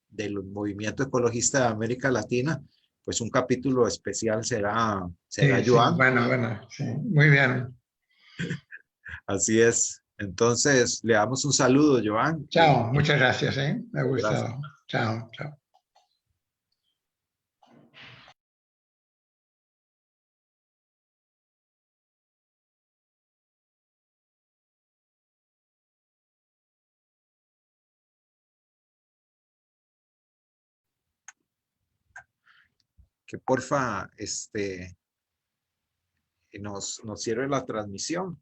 del movimiento ecologista de América Latina, pues un capítulo especial será Sí, sí, Joan. bueno, bueno, sí. Muy bien. Así es. Entonces, le damos un saludo, Joan, Chao, muchas gracias, ¿eh? Me ha gracias. gustado. Chao, chao. Que porfa, nos cierre la transmisión.